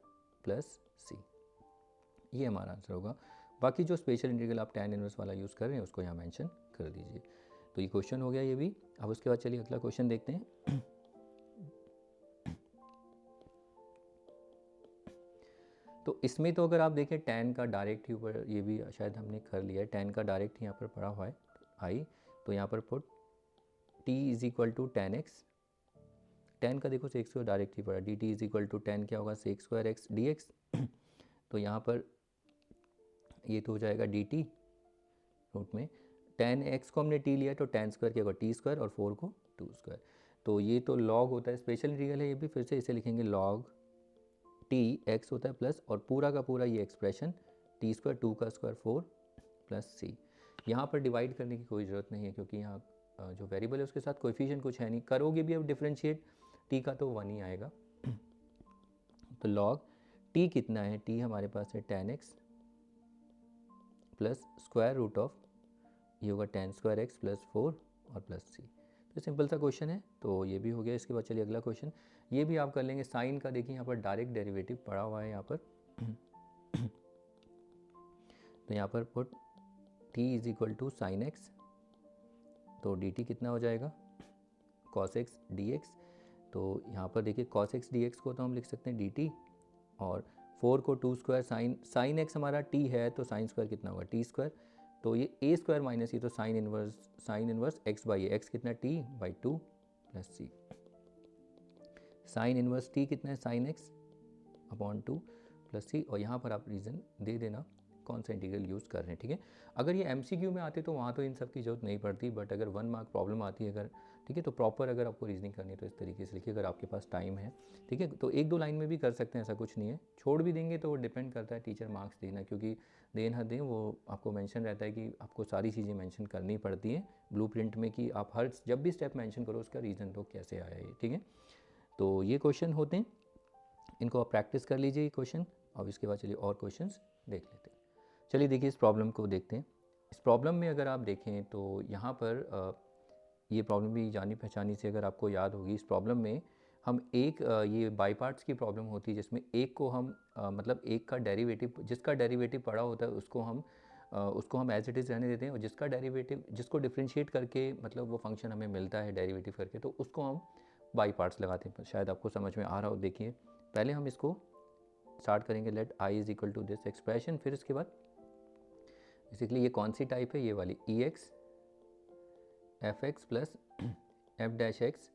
प्लस c। ये हमारा आंसर होगा। बाकी जो स्पेशल इंटीग्रल आप tan इनवर्स वाला यूज़ कर रहे हैं उसको यहाँ मेंशन कर दीजिए। तो ये क्वेश्चन हो गया ये भी। अब उसके बाद चलिए अगला क्वेश्चन देखते हैं। तो इसमें तो अगर आप देखें tan का डायरेक्ट ही ऊपर, ये भी शायद हमने कर लिया है, tan का डायरेक्ट यहाँ पर पड़ा हुआ है आई, तो यहाँ पर put t is equal to tan x। tan का देखो सेक स्क्वायर डायरेक्ट ही पड़ा, dt is equal to tan क्या होगा, सेक स्क्वायर एक्स dx। तो यहाँ पर ये तो हो जाएगा dt रूट में tan x को हमने t लिया, तो tan स्क्वायर क्या होगा, t स्क्वायर, और 4 को 2 स्क्वायर। तो ये तो log होता है, स्पेशल इंटीग्रल है ये भी, फिर से इसे लिखेंगे log t x होता है प्लस, और पूरा का पूरा ये एक्सप्रेशन t स्क्वायर 2 का स्क्वायर 4 प्लस c। यहाँ पर डिवाइड करने की कोई ज़रूरत नहीं है, क्योंकि यहाँ जो वेरिएबल है उसके साथ कोएफिशिएंट कुछ है नहीं, करोगे भी अब डिफ्रेंशिएट t का तो 1 ही आएगा। तो log t कितना है, t हमारे पास है tan x plus square root of, ये होगा tan स्क्वायर x प्लस 4 और प्लस c। तो सिंपल सा क्वेश्चन है, तो ये भी हो गया। इसके बाद चलिए अगला क्वेश्चन, ये भी आप कर लेंगे। साइन का देखिए यहाँ पर डायरेक्ट डेरिवेटिव पड़ा हुआ है यहाँ पर। तो यहाँ पर put t is equal to sine x, तो dt कितना हो जाएगा, cos x dx। तो यहाँ पर देखिए cos x dx को तो हम लिख सकते हैं dt, और 4 को 2 स्क्वायर, साइन एक्स हमारा t है, तो साइन स्क्वायर कितना होगा, t स्क्वायर। तो ये a स्क्वायर माइनस ये, तो sine inverse x by x कितना, t by 2 plus c। Sine inverse t कितना है, sine x upon 2 plus c। और यहाँ पर आप रीज़न दे देना कौन सा इंटीग्रल यूज़ कर रहे हैं, ठीक है। अगर ये MCQ में आते तो वहाँ तो इन सब की जरूरत नहीं पड़ती, बट अगर 1 मार्क प्रॉब्लम आती है अगर, ठीक है, तो प्रॉपर अगर आपको रीजनिंग करनी है तो इस तरीके से लिखिए, अगर आपके पास टाइम है, ठीक है। तो 1-2 लाइन में भी कर सकते हैं, ऐसा कुछ नहीं है। छोड़ भी देंगे तो वो डिपेंड करता है टीचर मार्क्स देना, क्योंकि दें हर दें वो आपको मेंशन रहता है कि आपको सारी चीज़ें मेंशन करनी पड़ती हैं ब्लूप्रिंट में, कि आप हर जब भी स्टेप मेंशन करो उसका रीज़न दो कैसे आया ये, ठीक है। तो ये क्वेश्चन होते हैं, इनको आप प्रैक्टिस कर लीजिए ये क्वेश्चन। अब इसके बाद चलिए और क्वेश्चंस देख लेते हैं। चलिए देखिए इस प्रॉब्लम को देखते हैं। इस प्रॉब्लम में अगर आप देखें तो यहाँ पर ये प्रॉब्लम भी जानी पहचानी से अगर आपको याद होगी, इस प्रॉब्लम में हम एक ये बाई पार्ट्स की प्रॉब्लम होती है, जिसमें एक को हम मतलब एक का डेरिवेटिव, जिसका डेरिवेटिव पड़ा होता है उसको हम उसको हम एज इट इज़ रहने देते हैं, और जिसका डेरिवेटिव, जिसको डिफ्रेंशिएट करके मतलब वो फंक्शन हमें मिलता है डेरिवेटिव करके, तो उसको हम बाई पार्ट्स लगाते हैं। शायद आपको समझ में आ रहा हो। देखिए पहले हम इसको स्टार्ट करेंगे, let I is equal to this expression, फिर इसके बाद बेसिकली ये कौन सी टाइप है, ये वाली e x f x plus f dash x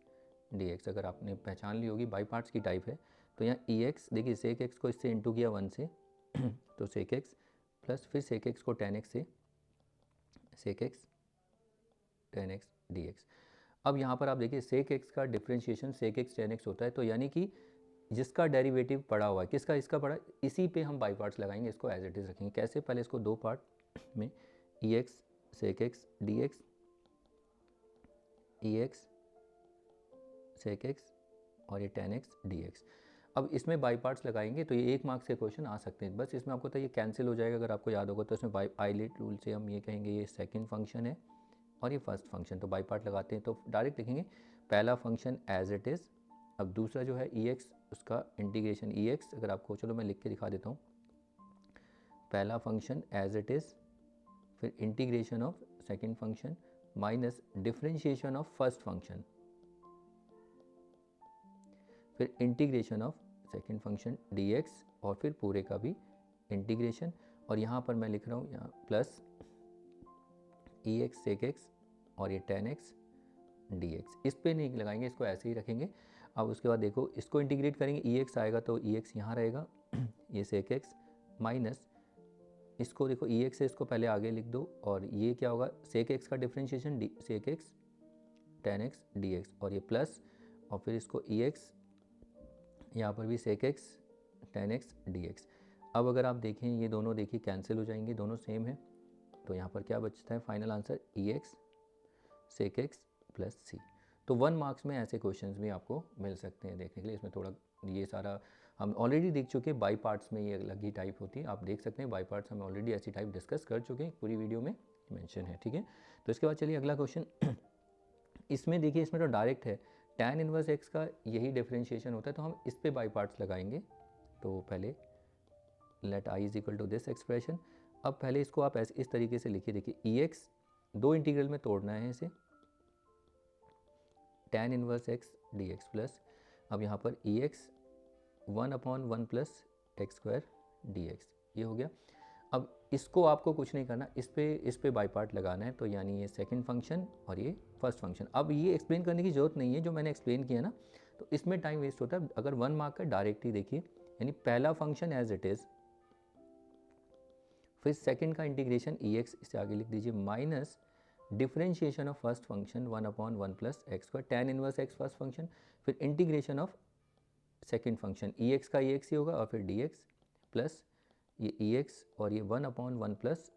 d x. अगर आपने पहचान ली होगी बाई पार्ट्स की टाइप है। तो यहाँ ई एक्स देखिए, सेक एक्स को इससे इंटू किया 1 से तो सेक एक्स प्लस फिर सेक एक्स को टेन एक्स से sec x tan x d x. अब यहाँ पर आप देखिए सेक एक्स का differentiation sec x tan x होता है, तो यानी कि जिसका डेरिवेटिव पड़ा हुआ है, किसका, इसका पड़ा, इसी पे हम बाई पार्ट्स लगाएंगे, इसको एज इट इज़ रखेंगे। कैसे, पहले इसको दो पार्ट में e x sec x d x, e x sec x और ये टेन एक्स डी एक्स। अब इसमें बाई पार्ट्स लगाएंगे तो ये 1 मार्क्स के क्वेश्चन आ सकते हैं। बस इसमें आपको तो ये कैंसिल हो जाएगा, अगर आपको याद होगा तो इसमें बाई आइलेट रूल से हम ये कहेंगे ये सेकंड फंक्शन है और ये फर्स्ट फंक्शन, तो बाई पार्ट लगाते हैं तो डायरेक्ट लिखेंगे पहला फंक्शन एज इट इज़। अब दूसरा जो है ई एक्स, उसका इंटीग्रेशन ई एक्स, अगर आपको, चलो मैं लिख के दिखा देता हूँ, पहला फंक्शन एज इट इज़, फिर integration of second function minus differentiation of first function, फिर integration of second function d x, और फिर पूरे का भी इंटीग्रेशन। और यहाँ पर मैं लिख रहा हूँ यहाँ प्लस ई एक्स सेक एक्स और ये टेन एक्स डी एक्स। इस पे नहीं लगाएंगे, इसको ऐसे ही रखेंगे। अब उसके बाद देखो इसको इंटीग्रेट करेंगे, ई एक्स आएगा तो ई एक्स यहाँ रहेगा ये सेक एक्स माइनस इसको देखो ई एक्स से इसको पहले आगे लिख दो, और ये क्या होगा, सेक एक्स का differentiation d sec x tan x d x, और ये प्लस, और फिर इसको ई एक्स, यहाँ पर भी sec x tan x d x. अब अगर आप देखें ये दोनों देखिए कैंसिल हो जाएंगे, दोनों सेम है, तो यहाँ पर क्या बचता है फाइनल आंसर ई एक्स सेक एक्स प्लस सी। तो 1 मार्क्स में ऐसे क्वेश्चंस भी आपको मिल सकते हैं देखने के लिए। इसमें थोड़ा ये सारा हम ऑलरेडी देख चुके हैं, बाई पार्ट्स में ये अलग ही टाइप होती है, आप देख सकते हैं बाई पार्ट्स हम ऑलरेडी ऐसी टाइप डिस्कस कर चुके हैं, पूरी वीडियो में मेंशन है, ठीक है। तो इसके बाद चलिए अगला क्वेश्चन इसमें देखिए, इसमें तो डायरेक्ट है, tan इनवर्स x का यही डिफ्रेंशिएशन होता है, तो हम इस पे बाई पार्ट्स लगाएंगे। तो पहले let i is equal to this expression. अब पहले इसको आप ऐसे इस तरीके से लिखिए, देखिए ई एक्स दो इंटीग्रल में तोड़ना है इसे, tan inverse x d x plus, अब यहाँ पर e x 1/1 plus x square d x, ये हो गया। अब इसको आपको कुछ नहीं करना, इस पे बाई पार्ट लगाना है, तो यानी ये सेकंड फंक्शन और ये फर्स्ट फंक्शन। अब ये एक्सप्लेन करने की ज़रूरत नहीं है, जो मैंने एक्सप्लेन किया ना, तो इसमें टाइम वेस्ट होता है। अगर 1 मार्क का डायरेक्ट ही देखिए, यानी पहला फंक्शन एज इट इज़, फिर सेकंड का इंटीग्रेशन ई एक्स, इससे आगे लिख दीजिए, minus differentiation of first function 1/1 plus x square tan inverse x first function, फिर integration of second function e x का ई एक्स ही होगा, और फिर डी एक्स प्लस ये ई एक्स और ये 1/1 plus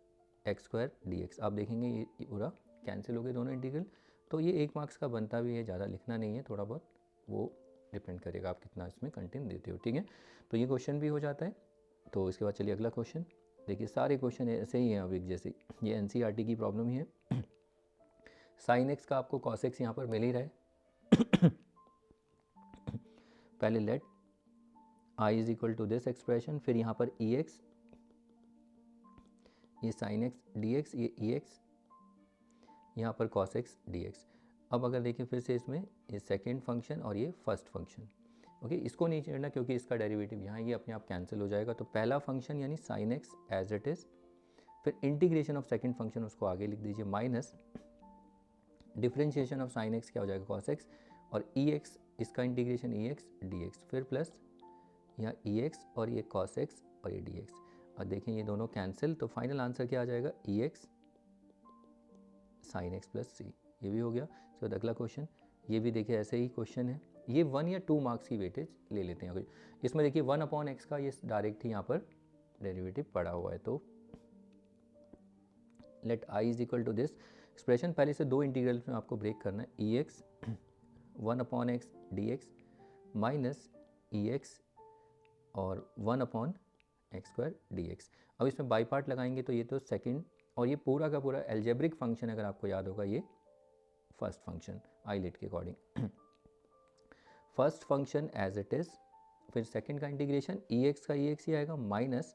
x square d x. आप देखेंगे ये पूरा कैंसिल हो गए दोनों इंटीग्रल। तो ये 1 मार्क्स का बनता भी है, ज़्यादा लिखना नहीं है, थोड़ा बहुत वो डिपेंड करेगा आप कितना इसमें कंटेंट देते हो, ठीक है। तो ये क्वेश्चन भी हो जाता है। तो इसके बाद चलिए अगला क्वेश्चन देखिए, सारे क्वेश्चन ऐसे ही हैं अब एक जैसे, ये एनसीईआरटी की प्रॉब्लम ही है। साइन एक्स का आपको कॉस एक्स यहाँ पर मिल ही रहा है। पहले let I is equal to this expression, फिर यहाँ पर ई एक्स, ये साइन एक्स डी एक्स, ये ई एक्स, यहाँ पर कॉस एक्स डी एक्स। अब अगर देखिए फिर से इसमें ये सेकेंड फंक्शन और ये फर्स्ट फंक्शन, ओके, इसको नहीं छेड़ना क्योंकि इसका डेरिवेटिव यहाँ ये अपने आप कैंसिल हो जाएगा। तो पहला फंक्शन यानी sine x as it is, फिर इंटीग्रेशन ऑफ सेकेंड फंक्शन उसको आगे लिख दीजिए, minus differentiation of sine x क्या हो जाएगा कॉस एक्स, और ई एक्स, इसका integration e x d x, फिर प्लस यहाँ ई एक्स और ये कॉस एक्स और ये डी एक्स। और देखें ये दोनों कैंसिल, तो फाइनल आंसर क्या आ जाएगा, ई x sine X plus c. ये भी हो गया। तो अगला क्वेश्चन, ये भी देखिए ऐसे ही क्वेश्चन है, ये 1 या 2 मार्क्स की वेटेज ले लेते हैं। इसमें देखिए 1/x का ये डायरेक्ट ही यहाँ पर डेरिवेटिव पड़ा हुआ है। तो let I is equal to this expression, पहले से दो इंटीग्रल्स में आपको ब्रेक करना है, e x 1/x d x minus e x और 1/x स्क्वायर डी एक्स। अब इसमें बाई पार्ट लगाएंगे तो ये तो सेकंड, और ये पूरा का पूरा एल्जेब्रिक फंक्शन, अगर आपको याद होगा ये फर्स्ट फंक्शन आइलेट के according. First function as it is, फिर सेकंड का इंटीग्रेशन ई एक्स का ई एक्स ही आएगा, माइनस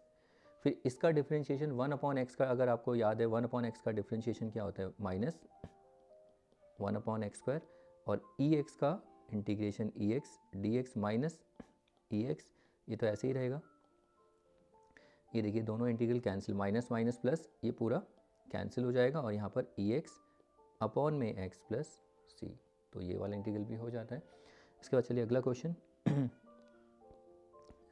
फिर इसका डिफ्रेंशिएशन 1/x का, अगर आपको याद है 1/x का डिफ्रेंशिएशन क्या होता है, -1/x², और ex का integration ex dx minus ex, ये तो ऐसे ही रहेगा। ये देखिए दोनों integral cancel, minus minus plus, ये पूरा कैंसिल हो जाएगा, और यहाँ पर ex अपॉन में x प्लस c, तो ये वाला इंटीग्रल भी हो जाता है। इसके बाद चलिए अगला क्वेश्चन।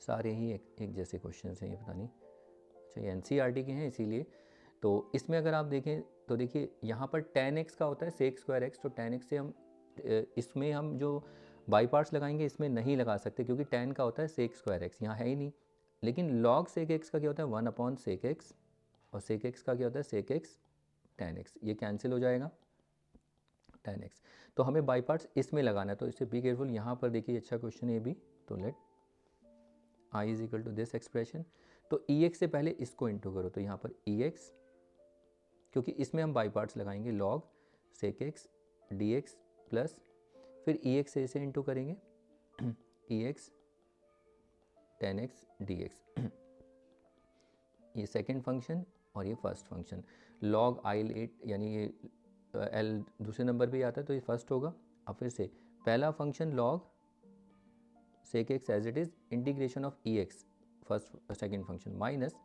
सारे ही एक जैसे क्वेश्चन हैं, ये पता नहीं, अच्छा ये NCERT के हैं इसीलिए। तो इसमें अगर आप देखें तो देखिए यहाँ पर tan x का होता है sec²x, तो tan x से हम इसमें हम जो बाई पार्ट्स लगाएंगे इसमें नहीं लगा सकते, क्योंकि tan का होता है sec²x, यहाँ है ही नहीं। लेकिन log sec x का क्या होता है 1/sec x, और sec x का क्या होता है sec x tan x, ये कैंसिल हो जाएगा tan x। तो हमें बाई पार्ट्स इसमें लगाना है, तो इससे बी केयरफुल। यहाँ पर देखिए अच्छा क्वेश्चन है ये भी, तो let i is equal to this expression, तो ex से पहले इसको इंटू करो, तो यहाँ पर ex, क्योंकि इसमें हम बाई पार्ट्स लगाएंगे, log sec x dx plus फिर ex से इसे इंटू करेंगे ex tan x dx, ये सेकंड फंक्शन और ये फर्स्ट फंक्शन। log i8 यानी ये l दूसरे नंबर पे आता है, तो ये फर्स्ट होगा। अब फिर से पहला function log sec x as it is integration of ex, first second function, minus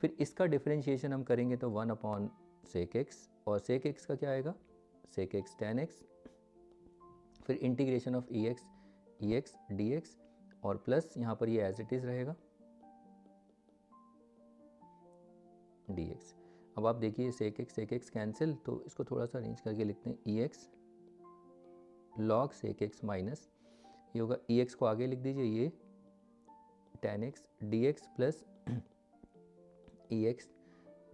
फिर इसका डिफरेंशिएशन हम करेंगे तो 1/sec x, और sec x का क्या आएगा sec x tan x, फिर इंटीग्रेशन ऑफ ex dx, और प्लस यहाँ पर ये एज इट इज़ रहेगा dx। अब आप देखिए sec x कैंसिल, तो इसको थोड़ा सा अरेंज करके लिखते हैं ex log sec x minus ये होगा ex को आगे लिख दीजिए, ये tan x dx plus ex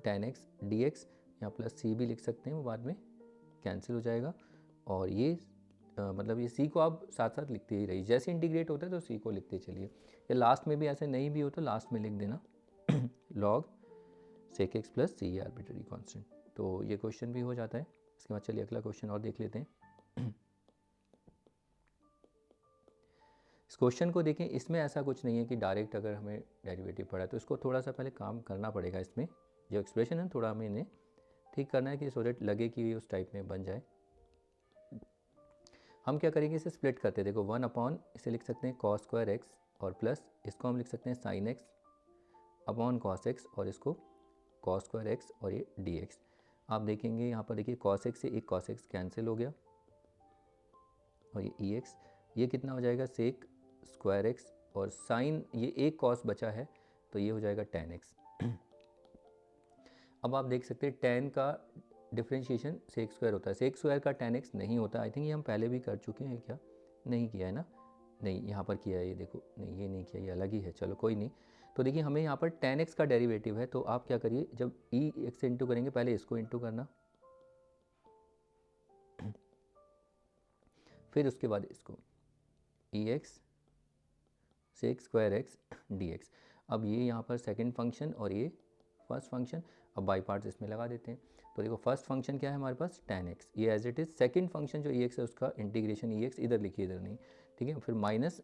tan x dx, यहाँ प्लस c भी लिख सकते हैं, वो बाद में कैंसिल हो जाएगा। और ये मतलब ये c को आप साथ साथ लिखते ही रहिए, जैसे इंटीग्रेट होता है तो c को लिखते चलिए, या लास्ट में भी ऐसे नहीं भी हो तो लास्ट में लिख देना log sec x plus c arbitrary constant. तो ये क्वेश्चन भी हो जाता है। इसके बाद चलिए अगला क्वेश्चन और देख लेते हैं। इस क्वेश्चन को देखें, इसमें ऐसा कुछ नहीं है कि डायरेक्ट अगर हमें डेरिवेटिव पड़ा है तो इसको थोड़ा सा पहले काम करना पड़ेगा। इसमें जो एक्सप्रेशन है थोड़ा हमें इन्हें ठीक करना है कि सो दैट लगे कि ये उस टाइप में बन जाए। हम क्या करेंगे, इसे स्प्लिट करते हैं। देखो 1/ इसे लिख सकते हैं cos²x, और प्लस इसको हम लिख सकते हैं sin x upon cos x, और इसको cos²x और ये dx। आप देखेंगे यहाँ पर देखिए cos x से एक cos x कैंसिल हो गया, और ये ex, ये कितना हो जाएगा sec²x, और साइन ये एक cos बचा है तो ये हो जाएगा tan x। अब आप देख सकते हैं tan का डिफरेंशिएशन sec² होता है, sec² का tan x नहीं होता। आई थिंक ये हम पहले भी कर चुके हैं, क्या नहीं किया है ना, नहीं यहाँ पर किया है, ये देखो नहीं ये नहीं किया, ये अलग ही है, चलो कोई नहीं। तो देखिए हमें यहाँ पर tan x का डेरिवेटिव है, तो आप क्या करिए, जब ex से इंटू करेंगे पहले इसको इंटू करना, फिर उसके बाद इसको ex sec²x dx। अब ये यहाँ पर सेकंड फंक्शन और ये फर्स्ट फंक्शन, अब बाई पार्ट्स इसमें लगा देते हैं। तो देखो फर्स्ट फंक्शन क्या है हमारे पास tan x, ये as it is. Second function जो ex है उसका इंटीग्रेशन ex इधर लिखिए, इधर नहीं, ठीक है। फिर माइनस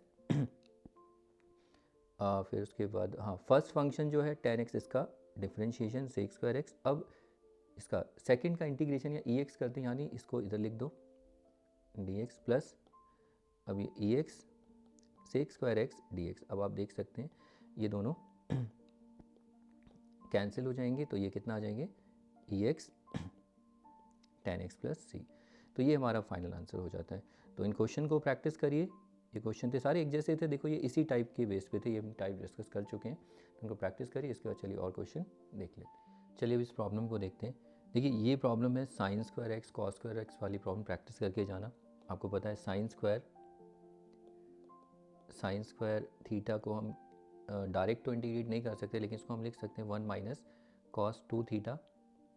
फिर उसके बाद हाँ फर्स्ट फंक्शन जो है tan x, इसका डिफरेंशिएशन sec²x। अब इसका सेकंड का इंटीग्रेशन या ex करते हैं, यानी इसको इधर लिख दो dx प्लस अब ये ex sec²x dx। अब आप देख सकते हैं ये दोनों कैंसिल हो जाएंगे, तो ये कितना आ जाएंगे ex tan x plus c। तो ये हमारा फाइनल आंसर हो जाता है। तो इन क्वेश्चन को प्रैक्टिस करिए, ये क्वेश्चन थे सारे एक जैसे थे, देखो ये इसी टाइप के बेस पे थे, ये हम टाइप डिस्कस कर चुके हैं, तो इनको प्रैक्टिस करिए। इसके बाद चलिए और क्वेश्चन देख लेते हैं। चलिए अब इस प्रॉब्लम को देखते हैं। देखिए ये प्रॉब्लम है sin² cos² वाली प्रॉब्लम, प्रैक्टिस करके जाना। आपको पता है sin² थीटा को हम डायरेक्ट तो इंटीग्रेट नहीं कर सकते, लेकिन इसको हम लिख सकते हैं 1 - cos² थीटा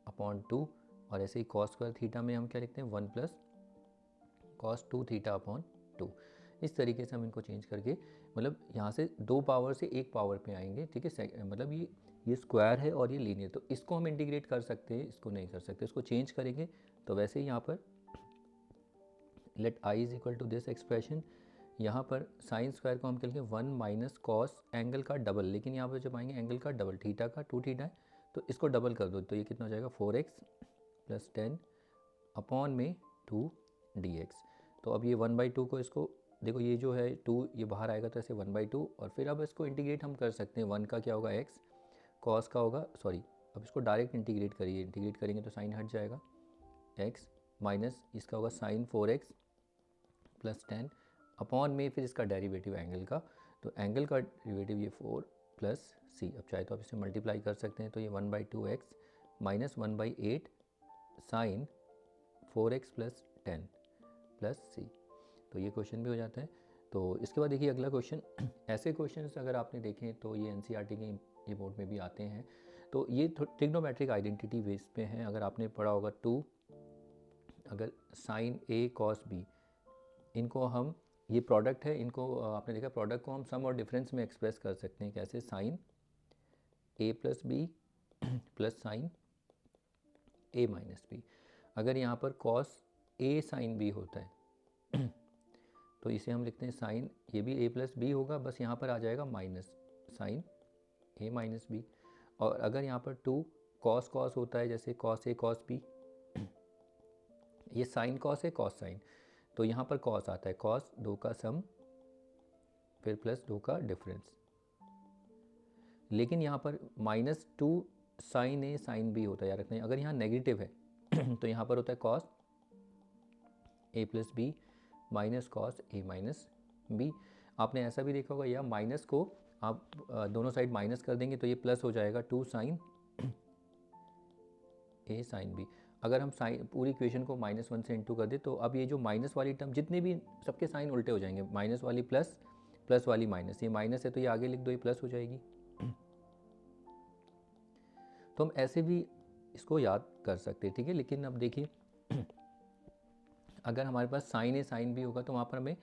अपॉन 2, और ऐसे ही cos² थीटा में हम क्या लिखते हैं 1 + cos² थीटा अपॉन 2। इस तरीके से हम इनको चेंज करके, मतलब यहाँ से 2 पावर से 1 पावर पे आएंगे, ठीक है। मतलब ये स्क्वायर है और ये लीनियर, तो इसको हम इंटीग्रेट कर सकते हैं, इसको नहीं कर सकते, इसको चेंज करेंगे। तो वैसे ही यहाँ पर let i is equal to this expression, यहाँ पर साइन स्क्वायर को हम क्या लिखेंगे 1 माइनस कॉस एंगल का डबल, लेकिन यहाँ पर जब आएंगे एंगल का डबल थीटा का 2 थीटा है तो इसको डबल कर दो तो ये कितना हो जाएगा 4x प्लस 10 अपॉन में 2 dx। तो अब ये 1/2 को इसको देखो, ये जो है 2 ये बाहर आएगा तो ऐसे 1/2, और फिर अब इसको इंटीग्रेट हम कर सकते हैं। 1 का क्या होगा x, कॉस का होगा सॉरी, अब इसको डायरेक्ट इंटीग्रेट करिए, इंटीग्रेट करेंगे तो साइन हट जाएगा x माइनस इसका होगा साइन 4x प्लस 10 अपॉन में फिर इसका डेरिवेटिव एंगल का, तो एंगल का डेरिवेटिव ये 4 प्लस c। अब चाहे तो आप इसे मल्टीप्लाई कर सकते हैं तो ये 1/2x minus 1/8 sine 4x plus 10 plus c। तो ये क्वेश्चन भी हो जाता है। तो इसके बाद देखिए अगला क्वेश्चन ऐसे क्वेश्चंस अगर आपने देखे तो ये एनसीईआरटी के ये बोर्ड में भी आते हैं। तो ये ट्रिग्नोमेट्रिक आइडेंटिटी बेस पे हैं। अगर आपने पढ़ा होगा 2 अगर साइन a कॉस b, इनको हम ये प्रोडक्ट है, इनको आपने देखा प्रोडक्ट को हम सम और डिफरेंस में एक्सप्रेस कर सकते हैं कैसे, sine a plus b plus sine a minus b. अगर यहाँ पर कॉस a साइन b होता है तो इसे हम लिखते हैं साइन, ये भी a प्लस बी होगा, बस यहाँ पर आ जाएगा minus sine a minus b. और अगर यहाँ पर 2 कॉस कॉस होता है जैसे कॉस a कॉस b, ये साइन कॉस है कॉस साइन, तो यहाँ पर कॉस आता है, कॉस 2 का सम फिर प्लस 2 का डिफरेंस। लेकिन यहाँ पर -2 साइन ए साइन बी होता है, याद रखना है। अगर यहाँ नेगेटिव है तो यहाँ पर होता है cos A plus B minus cos A minus B. आपने ऐसा भी देखा होगा, या माइनस को आप दोनों साइड माइनस कर देंगे तो ये प्लस हो जाएगा 2 साइन ए साइन बी। अगर हम साइन पूरी इक्वेशन को -1 से इंटू कर दे तो अब ये जो माइनस वाली टर्म जितने भी सबके साइन उल्टे हो जाएंगे, माइनस वाली प्लस, प्लस वाली माइनस, ये माइनस है तो ये आगे लिख दो, ये प्लस हो जाएगी। तो हम ऐसे भी इसको याद कर सकते हैं, ठीक है। लेकिन अब देखिए अगर हमारे पास साइन ए साइन बी होगा तो वहाँ पर हमें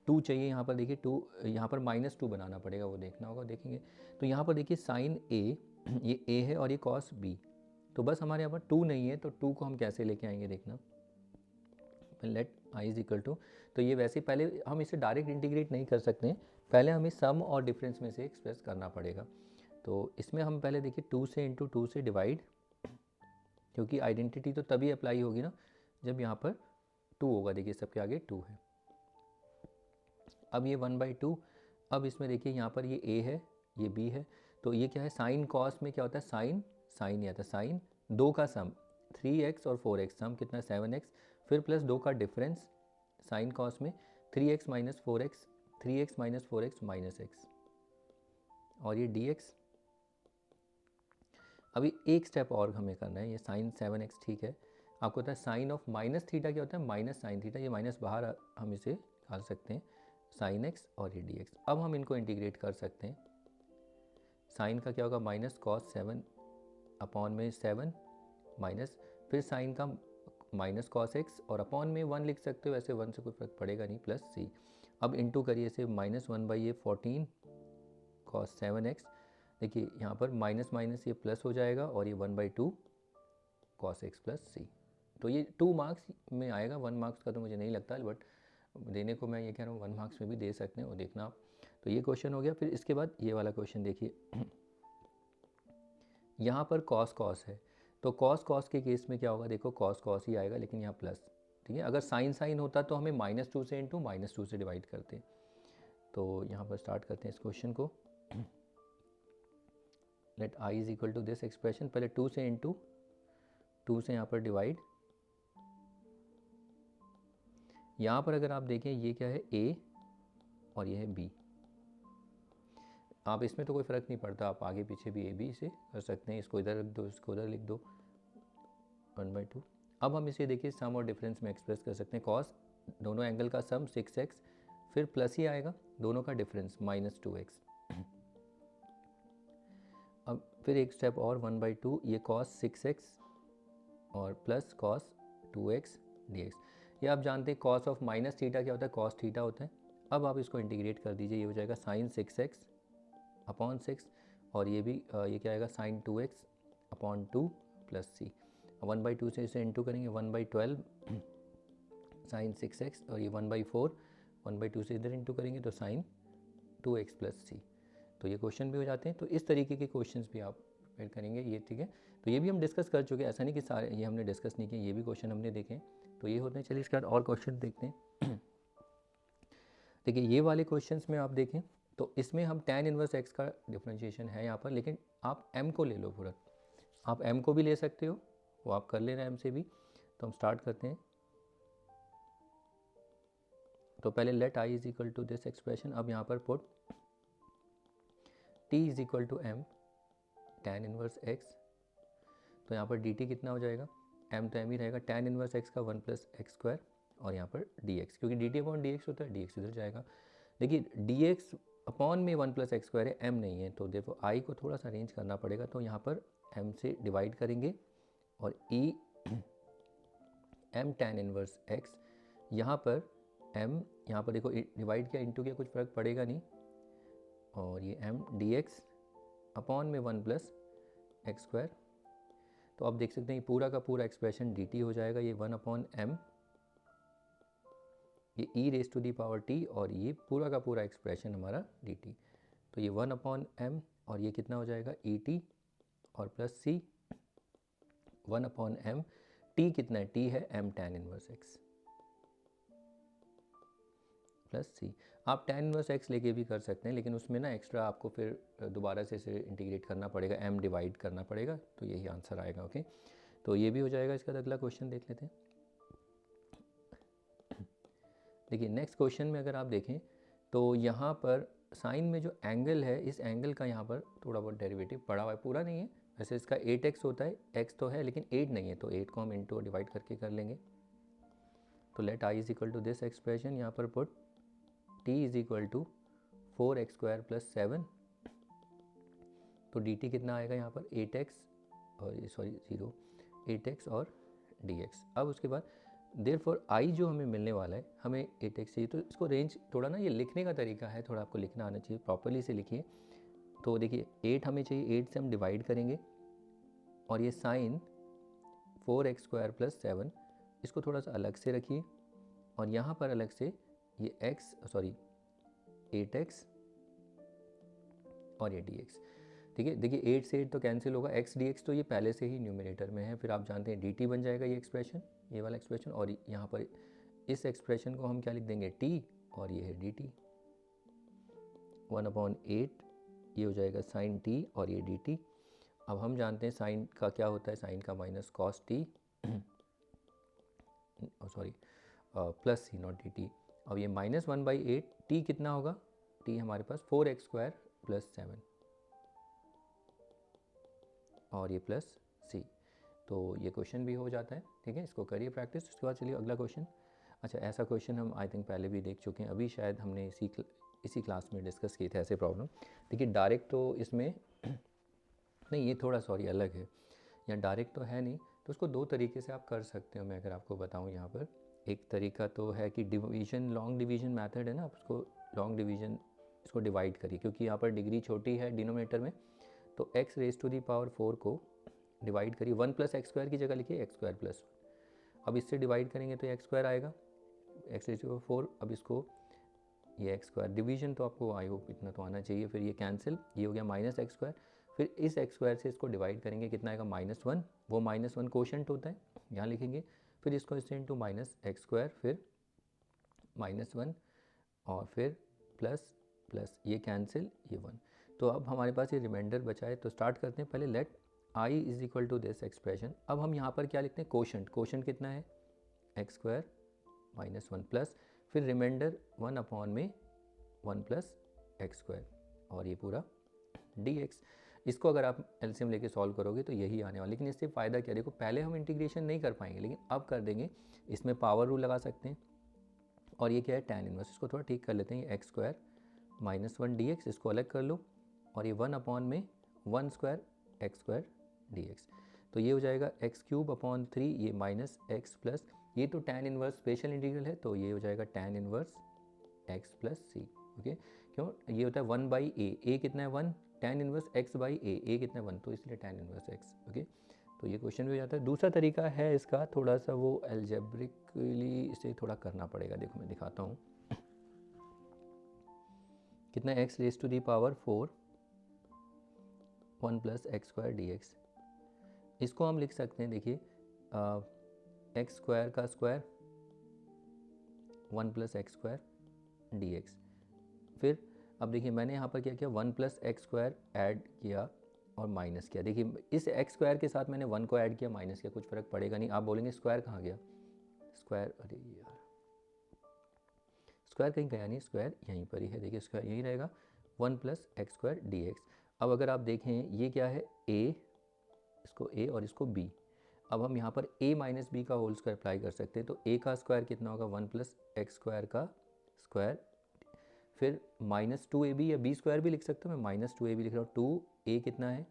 2 चाहिए। यहाँ पर देखिए 2, यहाँ पर -2 बनाना पड़ेगा, वो देखना होगा, देखेंगे। तो यहाँ पर देखिए साइन ए, ये ए है और ये कॉस बी, तो बस हमारे यहाँ पर 2 नहीं है, तो 2 को हम कैसे लेके आएंगे देखना, let I is equal to, तो ये वैसे पहले हम इसे डायरेक्ट इंटीग्रेट नहीं कर सकते हैं, पहले हमें सम और डिफरेंस में से एक्सप्रेस करना पड़ेगा। तो इसमें हम पहले देखिए 2 से इंटू 2 से डिवाइड, क्योंकि आइडेंटिटी तो तभी अप्लाई होगी ना जब यहाँ पर 2 होगा। देखिए सबके आगे 2 है। अब ये 1/2, अब इसमें देखिए यहाँ पर ये a है ये b है, तो ये क्या है, साइन कॉस में क्या होता है, साइन साइन नहीं आता, साइन 2 का सम 3x और 4x, सम कितना है 7x, फिर प्लस 2 का डिफरेंस, साइन कॉस में 3x minus 4x, 3x minus 4x minus x, और ये dx। अभी एक स्टेप और हमें करना है, ये साइन 7x ठीक है, आपको पता है साइन ऑफ माइनस थीटा क्या होता है, माइनस साइन थीटा, ये माइनस बाहर हम इसे निकाल सकते हैं, साइन x और ये dx। अब हम इनको इंटीग्रेट कर सकते हैं, साइन का क्या होगा माइनस कॉस 7 अपॉन में 7 माइनस फिर साइन का माइनस कॉस x और अपॉन में 1 लिख सकते हो, वैसे 1 से कोई फर्क पड़ेगा नहीं, प्लस c। अब इंटू करिए इसे, -1/14 कॉस 7x, देखिए यहाँ पर माइनस माइनस ये प्लस हो जाएगा और ये 1/2 कॉस x प्लस c। तो ये 2 मार्क्स में आएगा, 1 मार्क्स का तो मुझे नहीं लगता, बट देने को मैं ये कह रहा हूँ 1 मार्क्स में भी दे सकते हैं, वो देखना आप। तो ये क्वेश्चन हो गया। फिर इसके बाद ये वाला क्वेश्चन देखिए यहाँ पर कॉस कॉस है, तो कॉस कॉस के केस में क्या होगा, देखो कॉस कॉस ही आएगा, लेकिन यहाँ प्लस, ठीक है। अगर साइन साइन होता तो हमें -2 से इंटू -2 से डिवाइड करते। तो यहाँ पर स्टार्ट करते हैं इस क्वेश्चन को, let I is equal to this expression, पहले 2 से इंटू 2 से यहाँ पर डिवाइड। यहाँ पर अगर आप देखें ये क्या है a और ये है b, आप इसमें तो कोई फ़र्क नहीं पड़ता, आप आगे पीछे भी a b से कर सकते हैं, इसको इधर रख दो इसको उधर लिख दो 1/2। अब हम इसे देखिए सम और डिफरेंस में एक्सप्रेस कर सकते हैं, कॉस दोनों एंगल का सम 6x फिर प्लस ही आएगा, दोनों का डिफरेंस -2x। अब फिर एक स्टेप और 1/2, ये कॉस 6x और प्लस कॉस 2x dx। ये आप जानते हैं कॉस ऑफ माइनस थीटा क्या होता है, कॉस थीटा होता है। अब आप इसको इंटीग्रेट कर दीजिए, ये हो जाएगा साइन 6x अपॉन 6, और ये भी ये क्या आएगा sign 2x upon 2 plus c। 1/2 से इसे इंटू करेंगे, 1/12 साइन 6x और ये 1/4 1/2 से इधर इंटू करेंगे तो साइन 2x प्लस सी। तो ये क्वेश्चन भी हो जाते हैं। तो इस तरीके के क्वेश्चंस भी आप प्रिपेयर करेंगे, ये ठीक है। तो ये भी हम डिस्कस कर चुके हैं, ऐसा नहीं कि सारे ये हमने डिस्कस नहीं किए, ये भी क्वेश्चन हमने देखे। तो ये होते हैं। चलिए इसके बाद और क्वेश्चन देखते हैं। देखिए ये वाले क्वेश्चंस में आप देखें तो इसमें हम tan इनवर्स x का डिफ्रेंशिएशन है यहाँ पर, लेकिन आप m को ले लो पूरा। आप m को भी ले सकते हो, वो आप कर लेना m से भी। तो हम स्टार्ट करते हैं। तो पहले let i is equal to this expression. अब यहाँ पर put t is equal to m tan inverse x। तो यहाँ पर dt कितना हो जाएगा, m तो m ही रहेगा, tan इनवर्स x का 1 प्लस एक्स स्क्वायर, और यहाँ पर dx, क्योंकि dt अपॉन dx होता है, dx इधर जाएगा। देखिए dx अपॉन में 1 प्लस एक्स स्क्वायर है, m नहीं है, तो देखो i को थोड़ा सा अरेंज करना पड़ेगा। तो यहाँ पर m से डिवाइड करेंगे और e m tan inverse x, यहाँ पर m, यहाँ पर देखो डिवाइड किया इंटू किया, कुछ फ़र्क पड़ेगा नहीं, और ये m dx अपॉन में 1 प्लस एक्स स्क्वायर। तो आप देख सकते हैं ये पूरा का पूरा एक्सप्रेशन dt हो जाएगा, ये 1 अपॉन m, ये e raise to the power t, और ये पूरा का पूरा एक्सप्रेशन हमारा dt। तो ये 1 अपॉन m, और ये कितना हो जाएगा ई टी, और plus c 1 upon m, t कितना है, t है m tan inverse x plus c। आप tan इनवर्स x लेके भी कर सकते हैं, लेकिन उसमें ना एक्स्ट्रा आपको फिर दोबारा से इसे इंटीग्रेट करना पड़ेगा, m डिवाइड करना पड़ेगा, तो यही आंसर आएगा। ओके, तो ये भी हो जाएगा। इसका अगला क्वेश्चन देख लेते हैं। देखिए नेक्स्ट क्वेश्चन में अगर आप देखें तो यहाँ पर साइन में जो एंगल है, इस एंगल का यहाँ पर थोड़ा बहुत डेरिवेटिव पड़ा हुआ है, पूरा नहीं है वैसे। इसका 8x होता है, x तो है लेकिन 8 नहीं है, तो 8 को हम इंटू डिवाइड करके कर लेंगे। तो let i is equal to this expression, यहाँ पर put t is equal to 4x square plus 7। तो dt कितना आएगा यहाँ पर 8x, और ये सॉरी 0, 8x और dx। अब उसके बाद देयरफॉर i जो हमें मिलने वाला है, हमें 8x चाहिए। तो इसको रेंज थोड़ा ना, ये लिखने का तरीका है, थोड़ा आपको लिखना आना चाहिए, प्रॉपरली से लिखिए। तो देखिए 8 हमें चाहिए, 8 से हम डिवाइड करेंगे, और ये साइन 4x स्क्वायर प्लस 7, इसको थोड़ा सा अलग से रखिए, और यहाँ पर अलग से ये x 8x और ये dx। ठीक है, देखिए 8 से 8 तो कैंसिल होगा, x dx तो ये पहले से ही न्यूमरेटर में है, फिर आप जानते हैं dt बन जाएगा ये एक्सप्रेशन, ये वाला एक्सप्रेशन, और यहाँ पर इस एक्सप्रेशन को हम क्या लिख देंगे, t, और ये है dt 1 अपॉन 8, ये हो जाएगा साइन t, और ये dt। अब हम जानते हैं साइन का क्या होता है, साइन का minus cos t, plus c not dt। अब ये -1/8, t कितना होगा, t हमारे पास 4x स्क्वायर प्लस 7, और ये प्लस c। तो ये क्वेश्चन भी हो जाता है। ठीक है, इसको करिए प्रैक्टिस। उसके बाद चलिए अगला क्वेश्चन। अच्छा, ऐसा क्वेश्चन हम आई थिंक पहले भी देख चुके हैं, अभी शायद हमने इसी क्लास में डिस्कस किए थे ऐसे प्रॉब्लम। देखिए डायरेक्ट तो इसमें नहीं, ये थोड़ा सॉरी अलग है, या डायरेक्ट तो है नहीं, तो उसको दो तरीके से आप कर सकते हो। मैं अगर आपको बताऊँ यहाँ पर, एक तरीका तो है कि डिवीजन, लॉन्ग डिवीजन मेथड है ना, आप उसको लॉन्ग डिवीजन, इसको डिवाइड करिए, क्योंकि यहाँ पर डिग्री छोटी है डिनोमिनेटर में, तो x raise to the power 4 को डिवाइड करिए, 1 प्लस एक्स स्क्वायर की जगह लिखिए एक्स स्क्वायर प्लस 1। अब इससे डिवाइड करेंगे तो एक्स स्क्वायर आएगा, x रेज टू 4। अब इसको ये एक्स स्क्वायर, डिवीजन तो आपको आई होप इतना तो आना चाहिए, फिर ये कैंसिल, ये हो गया माइनस एक्स स्क्वायर, फिर इस एक्स स्क्वायर से इसको डिवाइड करेंगे, कितना आएगा -1, वो -1 कोशेंट होता है, यहाँ लिखेंगे, फिर इसको इससे इंटू माइनस एक्स स्क्वायर, फिर -1, और फिर प्लस प्लस, ये कैंसिल, ये 1। तो अब हमारे पास ये रिमाइंडर बचा है। तो स्टार्ट करते हैं, पहले let i is equal to this expression. अब हम यहाँ पर क्या लिखते हैं, कोशेंट, कोशेंट कितना है एक्स स्क्वायर -1 प्लस, फिर रिमाइंडर 1 अपॉन में 1 प्लस एक्स स्क्वायर, और ये पूरा dx। इसको अगर आप एलसीएम लेके सॉल्व करोगे तो यही आने वाला। लेकिन इससे फ़ायदा क्या, देखो पहले हम इंटीग्रेशन नहीं कर पाएंगे, लेकिन अब कर देंगे। इसमें पावर रूल लगा सकते हैं, और ये क्या है tan इनवर्स, इसको थोड़ा ठीक कर लेते हैं, ये एक्स स्क्वायर -1 dx, इसको अलग कर लो, और ये 1 अपॉन में 1 स्क्वायर एक्स स्क्वायर dx। तो ये हो जाएगा x³ अपॉन 3, ये माइनस एक्स प्लस, ये तो tan इनवर्स स्पेशल इंटीग्रल है, तो ये हो जाएगा tan इनवर्स x प्लस सी। ओके, क्यों, ये होता है 1/a, कितना है 1, tan इनवर्स x/a, कितना है 1, तो इसलिए tan इनवर्स x। ओके, तो ये क्वेश्चन भी हो जाता है। दूसरा तरीका है इसका, थोड़ा सा वो एल्जेब्रिकली इसे थोड़ा करना पड़ेगा। देखो मैं दिखाता हूँ। कितना x raise to the power 4 1 plus x square d x. इसको हम लिख सकते हैं, देखिए एक्स स्क्वायर का square 1 plus x square d x. फिर अब देखिए मैंने यहाँ पर क्या किया, 1 प्लस एक्स स्क्वायर ऐड किया और माइनस किया। देखिए इस एक्स स्क्वायर के साथ मैंने 1 को ऐड किया, माइनस किया, कुछ फ़र्क पड़ेगा नहीं। आप बोलेंगे स्क्वायर कहाँ गया, स्क्वायर, अरे यार स्क्वायर कहीं गया नहीं, स्क्वायर यहीं पर ही है। देखिए स्क्वायर यहीं रहेगा, 1 plus x square d x. अब अगर आप देखें ये क्या है, a, इसको a और इसको b। अब हम यहाँ पर a माइनस बी का होल स्क्वायर अप्लाई कर सकते हैं। तो a का स्क्वायर कितना होगा, 1 प्लस एक्स स्क्वायर का स्क्वायर, फिर माइनस 2ab या b स्क्वायर भी लिख सकता हूँ मैं, माइनस 2ab लिख रहा हूँ। 2a कितना है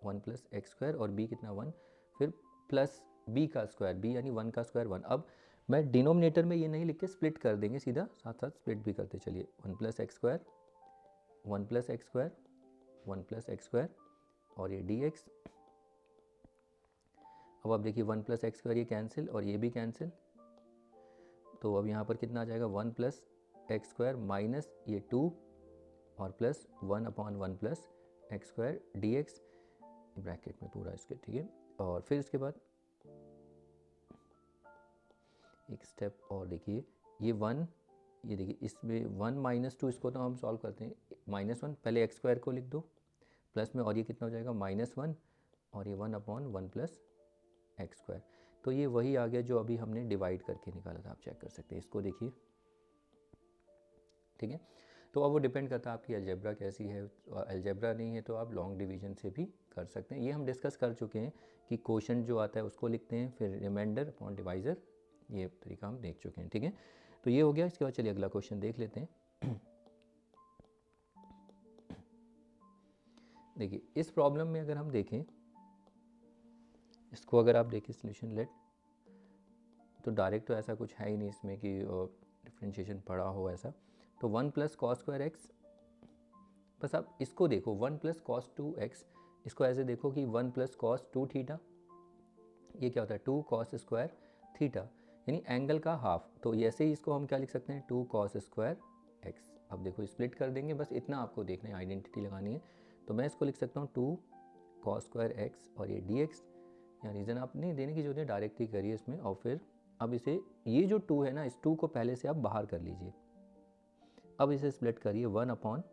1 प्लस एक्स स्क्वायर और b कितना 1, फिर प्लस b का स्क्वायर, b यानी 1 का स्क्वायर 1। अब मैं डिनोमिनेटर में ये नहीं लिख के स्प्लिट कर देंगे, सीधा साथ साथ स्प्लिट भी करते चलिए। 1 plus x square 1 plus x square 1 plus x square और ये डी एक्स। अब आप देखिए 1 प्लस एक्स स्क्वायर ये कैंसिल और ये भी कैंसिल, तो अब यहाँ पर कितना आ जाएगा, 1 प्लस एक्स स्क्वायर माइनस ये 2 और plus 1 upon 1 plus x square d x, bracket में पूरा इसके, ठीक है। और फिर इसके बाद एक स्टेप और देखिए, ये 1, ये देखिए इसमें 1 माइनस 2, इसको तो हम सॉल्व करते हैं, -1 पहले एक्स स्क्वायर को लिख दो प्लस में, और ये कितना हो जाएगा -1 और ये 1 अपॉन 1 प्लस एक्स स्क्वायर। तो ये वही आ गया जो अभी हमने डिवाइड करके निकाला था, आप चेक कर सकते हैं इसको, देखिए ठीक है। तो अब वो डिपेंड करता है आपकी अलजेब्रा कैसी है। अलजेब्रा नहीं है तो आप लॉन्ग डिवीजन से भी कर सकते हैं। ये हम डिस्कस कर चुके हैं कि क्वोशंट जो आता है उसको लिखते हैं, फिर रिमाइंडर अपॉन डिवाइज़र, ये तरीका हम देख चुके हैं, ठीक है। तो ये हो गया। इसके बाद चलिए अगला क्वेश्चन देख लेते हैं। देखिए इस प्रॉब्लम में अगर हम देखें, इसको अगर आप देखें सॉल्यूशन लेट, तो डायरेक्ट तो ऐसा कुछ है ही नहीं इसमें कि डिफ्रेंशिएशन पड़ा हो ऐसा। तो 1 प्लस कॉस स्क्वायर एक्स, बस आप इसको देखो 1 प्लस कॉस 2 एक्स, इसको ऐसे देखो कि 1 प्लस कॉस 2 थीटा, ये क्या होता है 2 कॉस स्क्वायर थीटा, यानी एंगल का हाफ। तो ऐसे ही इसको हम क्या लिख सकते हैं, 2 कॉस स्क्वायर एक्स। अब देखो स्प्लिट कर देंगे, बस इतना आपको देखना है, आइडेंटिटी लगानी है। तो मैं इसको लिख सकता हूँ 2 कॉस स्क्वायर एक्स और ये डी एक्स। यहाँ रीज़न आप नहीं देने की जरूरत है, डायरेक्ट ही करिए इसमें। और फिर अब इसे, ये जो 2 है ना, इस 2 को पहले से आप बाहर कर लीजिए। अब इसे स्प्लिट करिए 1 अपॉन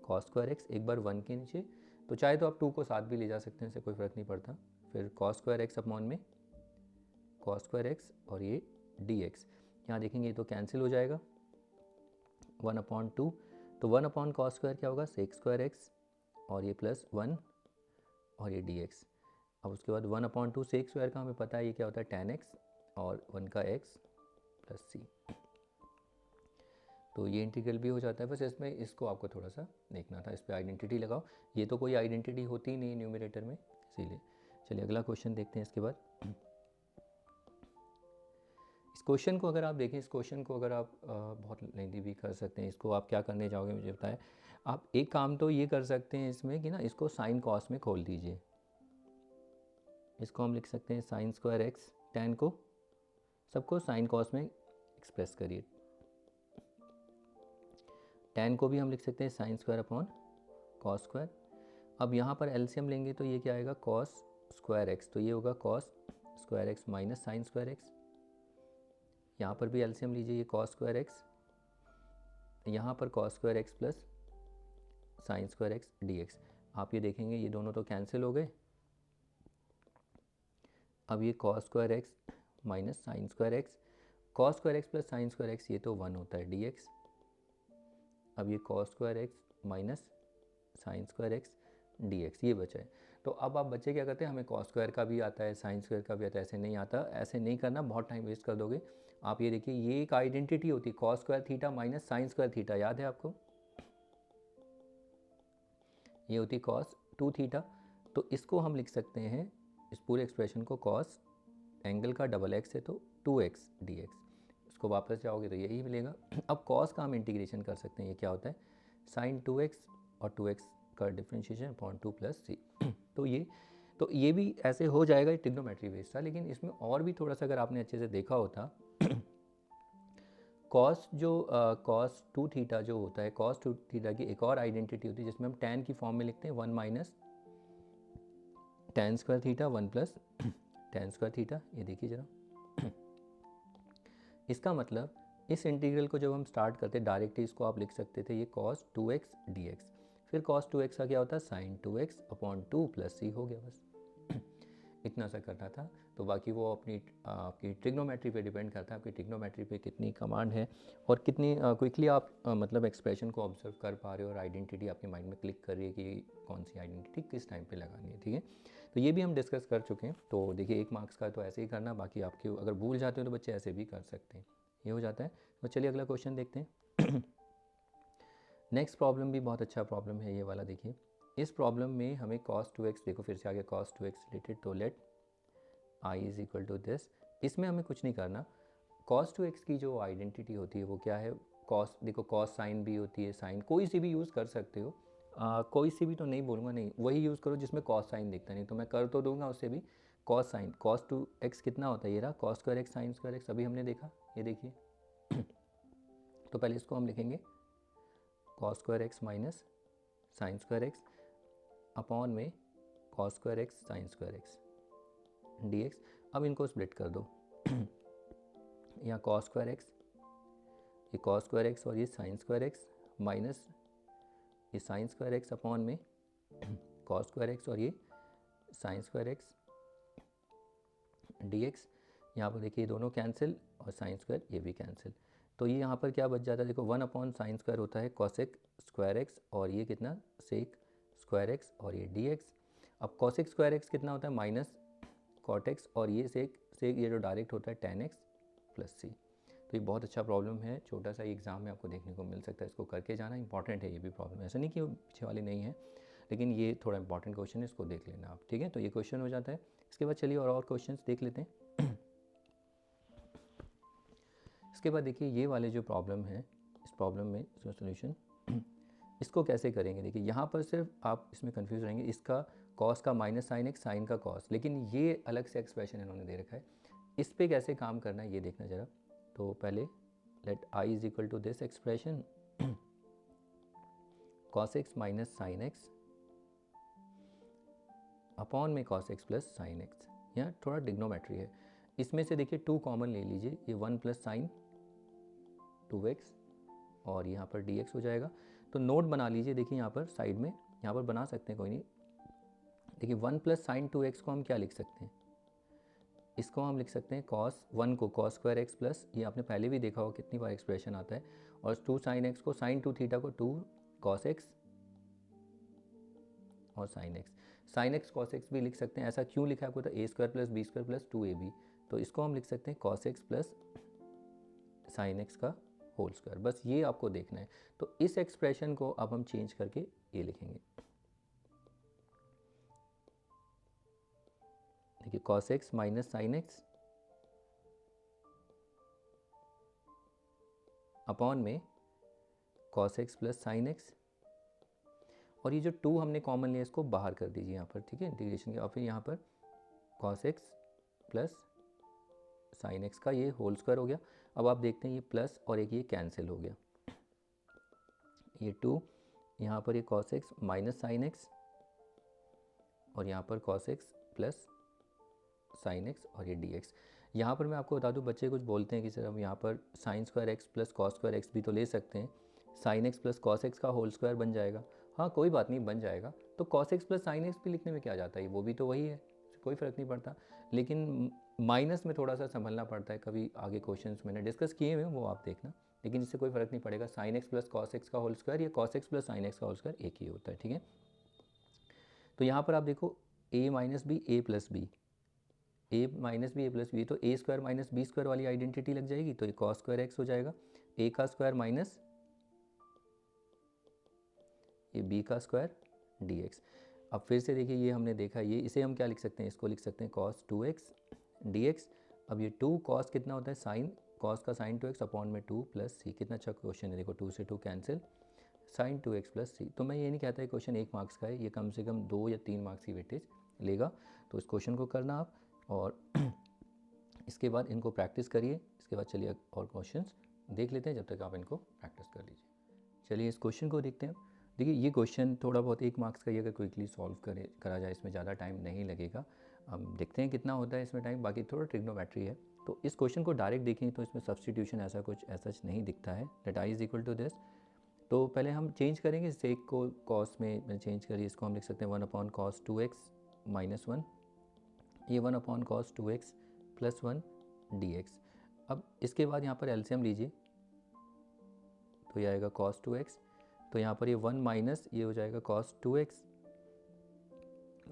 कॉस स्क्वायर एक्स, एक बार 1 के नीचे, तो चाहे तो आप 2 को साथ भी ले जा सकते हैं, इससे कोई फ़र्क नहीं पड़ता। फिर कॉस स्क्वायर एक्स अपॉन में कॉस स्क्वायर एक्स और ये डी एक्स। यहाँ देखेंगे ये तो कैंसिल हो जाएगा, 1 अपॉन 2, तो 1 अपॉन कॉस स्क्वायर क्या होगा, सेक स्क्वायर एक्स और ये प्लस 1 और ये डी एक्स। अब उसके बाद 1 अपॉन 2 सेक स्क्वायर का हमें पता है ये क्या होता है, tan एक्स और 1 का एक्स प्लस सी। तो ये इंटीग्रल भी हो जाता है। बस इसमें इसको आपको थोड़ा सा देखना था, इस पर आइडेंटिटी लगाओ। ये तो कोई आइडेंटिटी होती ही नहीं न्यूमरेटर में, इसीलिए। चलिए अगला क्वेश्चन देखते हैं। इसके बाद इस क्वेश्चन को अगर आप देखें, इस क्वेश्चन को अगर आप बहुत लेंदी भी कर सकते हैं। इसको आप क्या करने जाओगे मुझे बताएं। आप एक काम तो ये कर सकते हैं इसमें कि ना, इसको साइन कॉस में खोल दीजिए। इसको हम लिख सकते हैं साइन स्क्वायर एक्स, टैन को सबको साइन कॉस में एक्सप्रेस करिए। टैन को भी हम लिख सकते हैं sine square upon cos square. अब यहाँ पर एलसीएम लेंगे तो ये क्या आएगा, कॉस स्क्वायर एक्स, तो ये होगा cos square x minus sine square x. यहाँ पर भी एलसीएम लीजिए, ये कॉस स्क्वायर एक्स, यहाँ पर cos square x plus sign square x d x. आप ये देखेंगे ये दोनों तो कैंसिल हो गए। अब ये cos square x minus sine square x, cos square x plus sign square x, ये तो 1 होता है डी एक्स। अब ये cos square x minus sine square x d x, ये बचा है। तो अब आप बच्चे क्या करते हैं, हमें कॉस स्क्वायर का भी आता है, साइन स्क्वायर का भी आता है, ऐसे नहीं आता, ऐसे नहीं करना, बहुत टाइम वेस्ट कर दोगे आप। ये देखिए ये एक आइडेंटिटी होती है, cos square theta minus sine square theta, याद है आपको, ये होती कॉस 2 थीटा। तो इसको हम लिख सकते हैं, इस पूरे एक्सप्रेशन को, कॉस एंगल का डबल एक्स है तो 2x dx। इसको वापस जाओगे तो यही मिलेगा। अब कॉस का हम इंटीग्रेशन कर सकते हैं, ये क्या होता है, साइन 2x और 2x का डिफ्रेंशिएशन अपॉन 2 प्लस सी। तो ये भी ऐसे हो जाएगा, ये ट्रिग्नोमेट्री बेस्ड था। लेकिन इसमें और भी थोड़ा सा अगर आपने अच्छे से देखा होता कॉस जो कॉस टू थीटा जो होता है, कॉस टू थीटा की एक और आइडेंटिटी होती है जिसमें हम tan की फॉर्म में लिखते हैं 1 minus tan square theta 1 plus tan square theta. ये देखिए जरा इसका मतलब इस इंटीग्रल को जब हम स्टार्ट करते डायरेक्टली इसको आप लिख सकते थे ये cos 2x dx, फिर cos 2x का क्या होता है sin 2x upon 2 plus c हो गया, बस इतना सा करना था। तो बाकी वो अपनी आपकी ट्रिग्नोमेट्री पे डिपेंड करता है, आपकी ट्रिग्नोमेट्री पे कितनी कमांड है और कितनी क्विकली आप मतलब एक्सप्रेशन को ऑब्जर्व कर पा रहे हो और आइडेंटिटी आपके माइंड में क्लिक कर रही है कि कौन सी आइडेंटिटी किस टाइम पे लगानी है, ठीक है। तो ये भी हम डिस्कस कर चुके हैं। तो देखिए 1 मार्क्स का तो ऐसे ही करना, बाकी आपके अगर भूल जाते हो तो बच्चे ऐसे भी कर सकते हैं, ये हो जाता है। तो चलिए अगला क्वेश्चन देखते हैं। नेक्स्ट प्रॉब्लम भी बहुत अच्छा प्रॉब्लम है ये वाला। देखिए इस प्रॉब्लम में हमें cos 2x, देखो फिर से आगे cos 2x रिलेटेड, तो let i is equal to this. इसमें हमें कुछ नहीं करना, cos 2x की जो आइडेंटिटी होती है वो क्या है, cos, देखो cos साइन भी होती है, साइन कोई सी भी यूज़ कर सकते हो, कोई सी भी तो नहीं बोलूँगा, नहीं वही यूज़ करो जिसमें cos साइन दिखता नहीं, तो मैं कर तो दूंगा उससे भी cos साइन। cos 2x कितना होता है, ये रहा cos square x sign square x, अभी हमने देखा, ये देखिए। तो पहले इसको हम लिखेंगे cos square x minus sine square x upon में cos square x sign square x dx। अब इनको स्प्लिट कर दो, यहाँ cos स्क्वायर x, ये cos स्क्वायर x और ये साइन स्क्वायर x माइनस ये साइन स्क्वायर x अपॉन में cos स्क्वायर x और ये साइन स्क्वायर x dx। यहाँ पर देखिए दोनों कैंसिल और साइन स्क्वायर ये भी कैंसिल, तो ये यहाँ पर क्या बच जाता है, देखो 1 अपॉन साइन स्क्वायर होता है cosec स्क्वायर x और ये कितना sec स्क्वायर x और ये dx। अब cosec स्क्वायर x कितना होता है माइनस cot x और ये sec ये जो डायरेक्ट होता है tan x प्लस c। तो ये बहुत अच्छा प्रॉब्लम है, छोटा सा एग्जाम में आपको देखने को मिल सकता है, इसको करके जाना इंपॉर्टेंट है। ये भी प्रॉब्लम ऐसा नहीं कि पीछे वाली नहीं है, लेकिन ये थोड़ा इंपॉर्टेंट क्वेश्चन है, इसको देख लेना आप, ठीक है। तो ये क्वेश्चन हो जाता है। इसके बाद चलिए और क्वेश्चन देख लेते हैं। इसके बाद देखिए ये वाले जो प्रॉब्लम है, इस प्रॉब्लम में इसका सोल्यूशन इसको कैसे करेंगे। देखिए यहाँ पर सिर्फ आप इसमें कंफ्यूज रहेंगे, इसका कॉस का माइनस साइन एक साइन का कॉस, लेकिन ये अलग से एक्सप्रेशन इन्होंने दे रखा है, इस पे कैसे काम करना है ये देखना ज़रा। तो पहले let i is equal to this expression cos x minus sine x upon में cos x plus sine x. यहाँ थोड़ा डिग्नोमेट्री है, इसमें से देखिए 2 कॉमन ले लीजिए, ये 1 प्लस साइन 2x और यहाँ पर dx हो जाएगा। तो नोट बना लीजिए, देखिए यहाँ पर साइड में, यहाँ पर बना सकते हैं कोई नहीं। देखिए 1 प्लस साइन 2x को हम क्या लिख सकते हैं, इसको हम लिख सकते हैं cos 1 को cos स्क्वायर x प्लस, ये आपने पहले भी देखा होगा कितनी बार एक्सप्रेशन आता है, और 2 साइन x को साइन 2 थीटा को 2 cos x और sine x, sine x cos x भी लिख सकते हैं। ऐसा क्यों लिखा है आपको, तो a square plus B square plus 2ab, तो इसको हम लिख सकते हैं cos x plus sine x का होल स्क्वायर, बस ये आपको देखना है। तो इस एक्सप्रेशन को अब हम चेंज करके ये लिखेंगे, देखिए cos x minus sine x upon में cos x plus sine x, और ये जो 2 हमने कॉमन लिया इसको बाहर कर दीजिए यहाँ पर, ठीक है, इंटीग्रेशन के, और फिर यहाँ पर cos x plus sine x का ये होल स्क्वायर हो गया। अब आप देखते हैं ये प्लस और एक ये कैंसिल हो गया, ये 2 यहाँ पर ये cos x minus sine x और यहाँ पर cos x plus sine x और ये dx। यहाँ पर मैं आपको बता दूँ, बच्चे कुछ बोलते हैं कि सर हम यहाँ पर sine square x plus cos square x भी तो ले सकते हैं, sine x plus cos x का होल स्क्वायर बन जाएगा। हाँ कोई बात नहीं, बन जाएगा, तो cos x plus sine x भी लिखने में क्या जाता है, वो भी तो वही है, कोई फ़र्क नहीं पड़ता, लेकिन माइनस में थोड़ा सा संभलना पड़ता है। कभी आगे क्वेश्चंस मैंने डिस्कस किए हुए हैं वो आप देखना, लेकिन इससे कोई फ़र्क नहीं पड़ेगा। Sine x plus cos x का होल स्क्वायर या cos x plus sine x का होल स्क्वायर एक ही होता है, ठीक है। तो यहाँ पर आप देखो a minus B A plus b, a minus B A plus B, तो a square minus B square वाली आइडेंटिटी लग जाएगी, तो ये कॉस स्क्वायर एक्स हो जाएगा, ए का स्क्वायर माइनस ये बी का स्क्वायर dx। अब फिर से देखिए ये हमने देखा, ये इसे हम क्या लिख सकते हैं, इसको लिख सकते हैं cos 2x dx। अब ये 2 cos कितना होता है साइन, cos का साइन 2x अपॉन में 2 प्लस सी, कितना अच्छा क्वेश्चन है, देखो 2 से 2 कैंसिल, साइन 2x प्लस सी। तो मैं ये नहीं कहता है क्वेश्चन 1 मार्क्स का है, ये कम से कम 2 या 3 मार्क्स की वेटेज लेगा, तो इस क्वेश्चन को करना आप, और इसके बाद इनको प्रैक्टिस करिए। इसके बाद चलिए और क्वेश्चंस देख लेते हैं, जब तक आप इनको प्रैक्टिस कर लीजिए। चलिए इस क्वेश्चन को देखते हैं। देखिए ये क्वेश्चन थोड़ा बहुत 1 मार्क्स का ही अगर क्विकली सॉल्व करा जाए, इसमें ज़्यादा टाइम नहीं लगेगा। हम देखते हैं कितना होता है इसमें टाइम, बाकी थोड़ा ट्रिग्नोमेट्री है। तो इस क्वेश्चन को डायरेक्ट देखें तो इसमें सब्सटीट्यूशन ऐसा कुछ ऐसा नहीं दिखता है। Let I is equal to this. तो पहले हम चेंज करेंगे सेक को कॉस में चेंज करिए, इसको हम लिख सकते हैं 1/cos 2x माइनस 1, ये 1/cos 2x प्लस 1 dx। अब इसके बाद यहाँ पर एलसीएम लीजिए, तो ये आएगा cos 2x, तो यहाँ पर ये 1 माइनस ये हो जाएगा cos 2x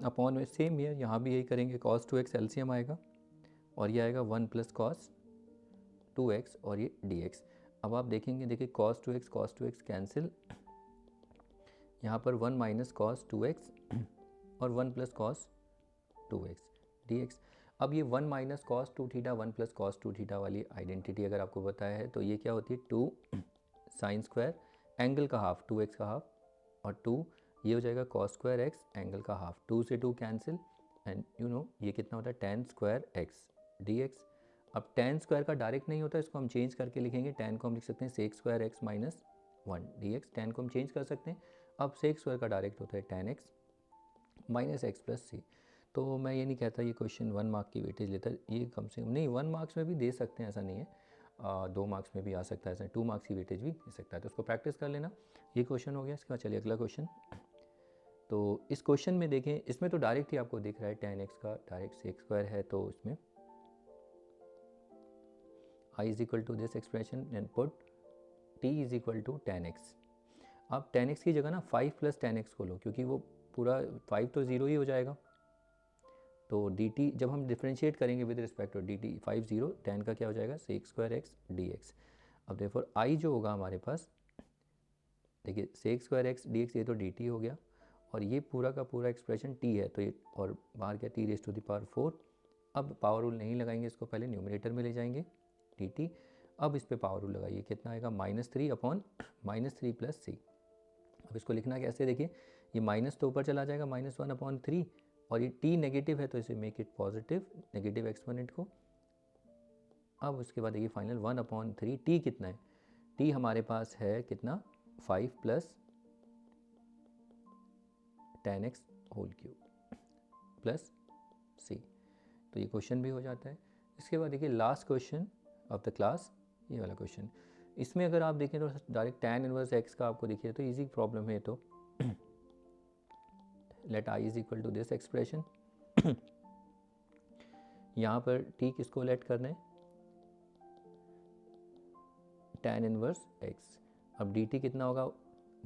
अपॉन में सेम ईयर यहाँ भी यही करेंगे, cos 2x एलसीएम आएगा और ये आएगा 1 प्लस cos 2x और ये dx। अब आप देखेंगे, देखिए cos 2x कैंसिल, यहाँ पर 1 माइनस cos 2x और 1 प्लस cos 2x dx। अब ये 1 minus cos 2 theta 1 plus cos 2 theta वाली आइडेंटिटी अगर आपको बताया है तो ये क्या होती है 2 साइन स्क्वायर एंगल का हाफ 2x का हाफ और 2 ये हो जाएगा cos स्क्वायर x एंगल का हाफ, 2 से 2 कैंसिल एंड यू नो ये कितना होता है tan स्क्वायर x dx। अब tan स्क्वायर का डायरेक्ट नहीं होता, इसको हम चेंज करके लिखेंगे, tan को हम लिख सकते हैं sec square x minus 1 dx, tan को हम चेंज कर सकते हैं। अब sec स्क्वायर का डायरेक्ट होता है tan x minus x plus सी। तो मैं ये नहीं कहता ये क्वेश्चन 1 मार्क की वेटेज लेता है, ये कम से कम नहीं 1 मार्क्स में भी दे सकते हैं, ऐसा नहीं है, 2 मार्क्स में भी आ सकता है, ऐसा 2 मार्क्स की वेटेज भी दे सकता है। तो उसको प्रैक्टिस कर लेना। ये क्वेश्चन हो गया। इसके बाद चलिए अगला क्वेश्चन। तो इस क्वेश्चन में देखें, इसमें तो डायरेक्ट ही आपको दिख रहा है tan x का डायरेक्ट सेक स्क्वायर है, तो इसमें I is equal to this expression and put t is equal to tan x। आप tan x की जगह ना 5 प्लस tan x को लो, क्योंकि वो पूरा 5 तो 0 ही हो जाएगा। तो dt जब हम डिफ्रेंशिएट करेंगे with respect to dt 5 0 tan का क्या हो जाएगा sec स्क्वायर x dx। अब देखो i जो होगा हमारे पास, देखिए sec स्क्वायर x dx ये तो dt हो गया और ये पूरा का पूरा एक्सप्रेशन t है, तो ये और बाहर क्या t raise to the power 4। अब पावर रूल नहीं लगाएंगे, इसको पहले न्यूमरेटर में ले जाएंगे dt। अब इस पर पावर रूल लगाइए, कितना आएगा -3 अपॉन -3 प्लस सी। अब इसको लिखना कैसे, देखिए ये माइनस तो ऊपर चला जाएगा -1/3 और ये t नेगेटिव है तो इसे make it positive, negative exponent को। अब उसके बाद देखिए फाइनल 1/3, t कितना है, t हमारे पास है कितना 5 plus tan x whole cube plus c। तो ये क्वेश्चन भी हो जाता है। इसके बाद देखिए last question of the class, ये वाला क्वेश्चन। इसमें अगर आप देखें तो डायरेक्ट tan इनवर्स x का आपको देखिए तो इजी प्रॉब्लम है। तो let i is equal to this expression, यहाँ पर t किसको लेट करना है tan इनवर्स x। अब dt कितना होगा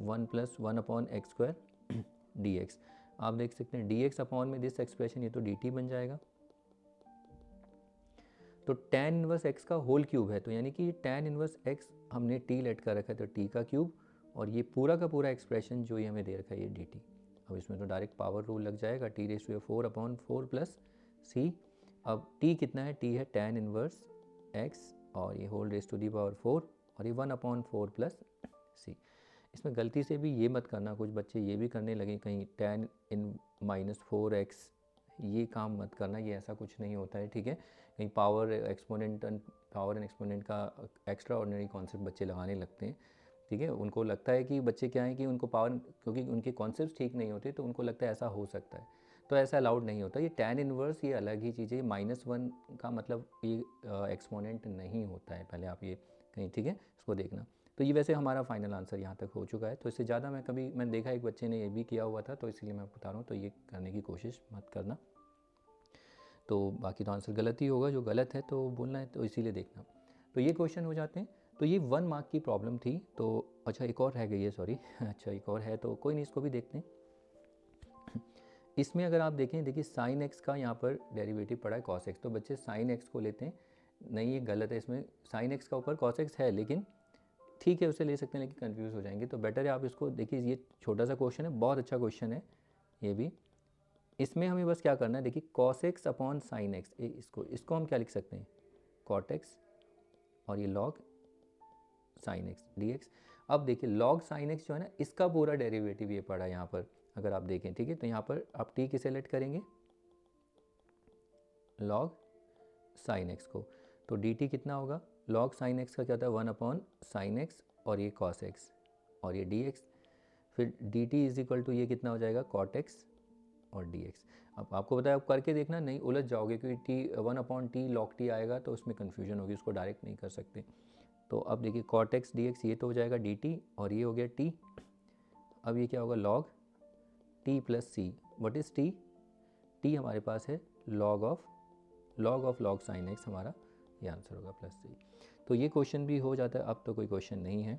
1 प्लस 1/x स्क्वायर dx। आप देख सकते हैं dx अपॉन में दिस एक्सप्रेशन, ये तो dt बन जाएगा। तो tan इनवर्स x का होल क्यूब है, तो यानी कि tan इनवर्स x हमने t लेट कर रखा है तो t का क्यूब और ये पूरा का पूरा एक्सप्रेशन जो ये हमें दे रखा है ये dt। अब इसमें तो डायरेक्ट पावर रूल लग जाएगा, t raise to 4/4 plus c। अब t कितना है, t है tan इनवर्स x और ये whole raise to the power 4 और ये 1/4 प्लस c। इसमें गलती से भी ये मत करना, कुछ बच्चे ये भी करने लगे कहीं tan इन -4x, ये काम मत करना, ये ऐसा कुछ नहीं होता है, ठीक है। कहीं पावर एक्सपोनेंट एंड एक्सपोनेंट का एक्स्ट्रा ऑर्डिनरी कॉन्सेप्ट बच्चे लगाने लगते हैं, ठीक है। उनको लगता है कि बच्चे क्या है कि उनको पावर, क्योंकि उनके कॉन्सेप्ट ठीक नहीं होते तो उनको लगता है ऐसा हो सकता है, तो ऐसा अलाउड नहीं होता। ये tan इनवर्स ये अलग ही चीज़ है, -1 का मतलब ये एक्सपोनेंट नहीं होता है, पहले आप ये कहीं, ठीक है, इसको देखना। तो ये वैसे हमारा फाइनल आंसर यहाँ तक हो चुका है। तो इससे ज़्यादा मैंने देखा एक बच्चे ने ये भी किया हुआ था, तो इसलिए मैं बता रहा हूँ, तो ये करने की कोशिश मत करना। तो बाकी तो आंसर गलत ही होगा, जो गलत है तो बोलना है, तो इसीलिए देखना। तो ये क्वेश्चन हो जाते हैं। तो ये 1 मार्क की प्रॉब्लम थी। तो अच्छा एक और रह गई है, सॉरी अच्छा एक और है, तो कोई नहीं, इसको भी देखते हैं। इसमें अगर आप देखें, देखिए साइन एक्स का यहाँ पर डेरिवेटिव पड़ा है कॉस एक्स, तो बच्चे साइन एक्स को लेते हैं, नहीं ये गलत है, इसमें साइन एक्स का ऊपर कॉस एक्स है, लेकिन ठीक है उसे ले सकते हैं, लेकिन कंफ्यूज हो जाएंगे। तो बेटर है आप इसको देखिए, ये छोटा सा क्वेश्चन है, बहुत अच्छा क्वेश्चन है ये भी। इसमें हमें बस क्या करना है, देखिए cos x upon sine x, इसको हम क्या लिख सकते हैं कॉट एक्स और ये log sign x d x. अब देखिए लॉग साइन एक्स जो है ना, इसका पूरा डेरिवेटिव ये पड़ा है यहाँ पर, अगर आप देखें, ठीक है। तो यहाँ पर आप टी किसे लेट करेंगे लॉग साइन एक्स को, तो dt कितना होगा, log sin x का क्या होता है 1/sin x और ये cos x और ये dx, फिर dt इज इक्वल टू ये कितना हो जाएगा cot x और dx। अब आपको बताया, आप करके देखना, नहीं उलझ जाओगे क्योंकि t 1/t log t आएगा तो उसमें कन्फ्यूजन होगी, उसको डायरेक्ट नहीं कर सकते। तो अब देखिए cot x dx ये तो हो जाएगा dt और ये हो गया t। अब ये क्या होगा log t plus c. What is t? t हमारे पास है log of log sin x, हमारा ये आंसर होगा प्लस सी। तो ये क्वेश्चन भी हो जाता है, अब तो कोई क्वेश्चन नहीं है।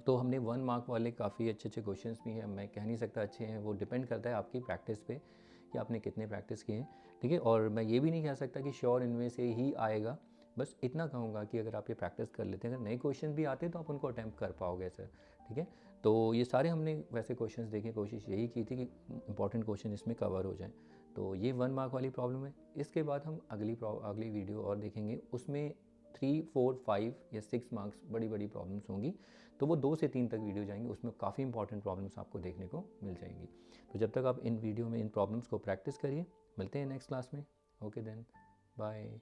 तो हमने 1 मार्क वाले काफ़ी अच्छे अच्छे क्वेश्चंस भी हैं, मैं कह नहीं सकता अच्छे हैं, वो डिपेंड करता है आपकी प्रैक्टिस पे कि आपने कितने प्रैक्टिस किए हैं, ठीक है। और मैं ये भी नहीं कह सकता कि श्योर इनमें से ही आएगा, बस इतना कहूँगा कि अगर आप ये प्रैक्टिस कर लेते हैं, अगर नए क्वेश्चन भी आते हैं तो आप उनको अटैम्प्ट कर पाओगे सर, ठीक है। तो ये सारे हमने वैसे क्वेश्चंस देखे, कोशिश यही की थी कि इंपॉर्टेंट क्वेश्चन इसमें कवर हो जाएँ। तो ये 1 मार्क वाली प्रॉब्लम है। इसके बाद हम अगली वीडियो और देखेंगे, उसमें 3, 4, 5 या 6 मार्क्स बड़ी बड़ी प्रॉब्लम्स होंगी, तो वो 2 से 3 तक वीडियो जाएंगे, उसमें काफ़ी इंपॉर्टेंट प्रॉब्लम्स आपको देखने को मिल जाएंगी। तो जब तक आप इन वीडियो में इन प्रॉब्लम्स को प्रैक्टिस करिए, मिलते हैं नेक्स्ट क्लास में। Okay then, bye.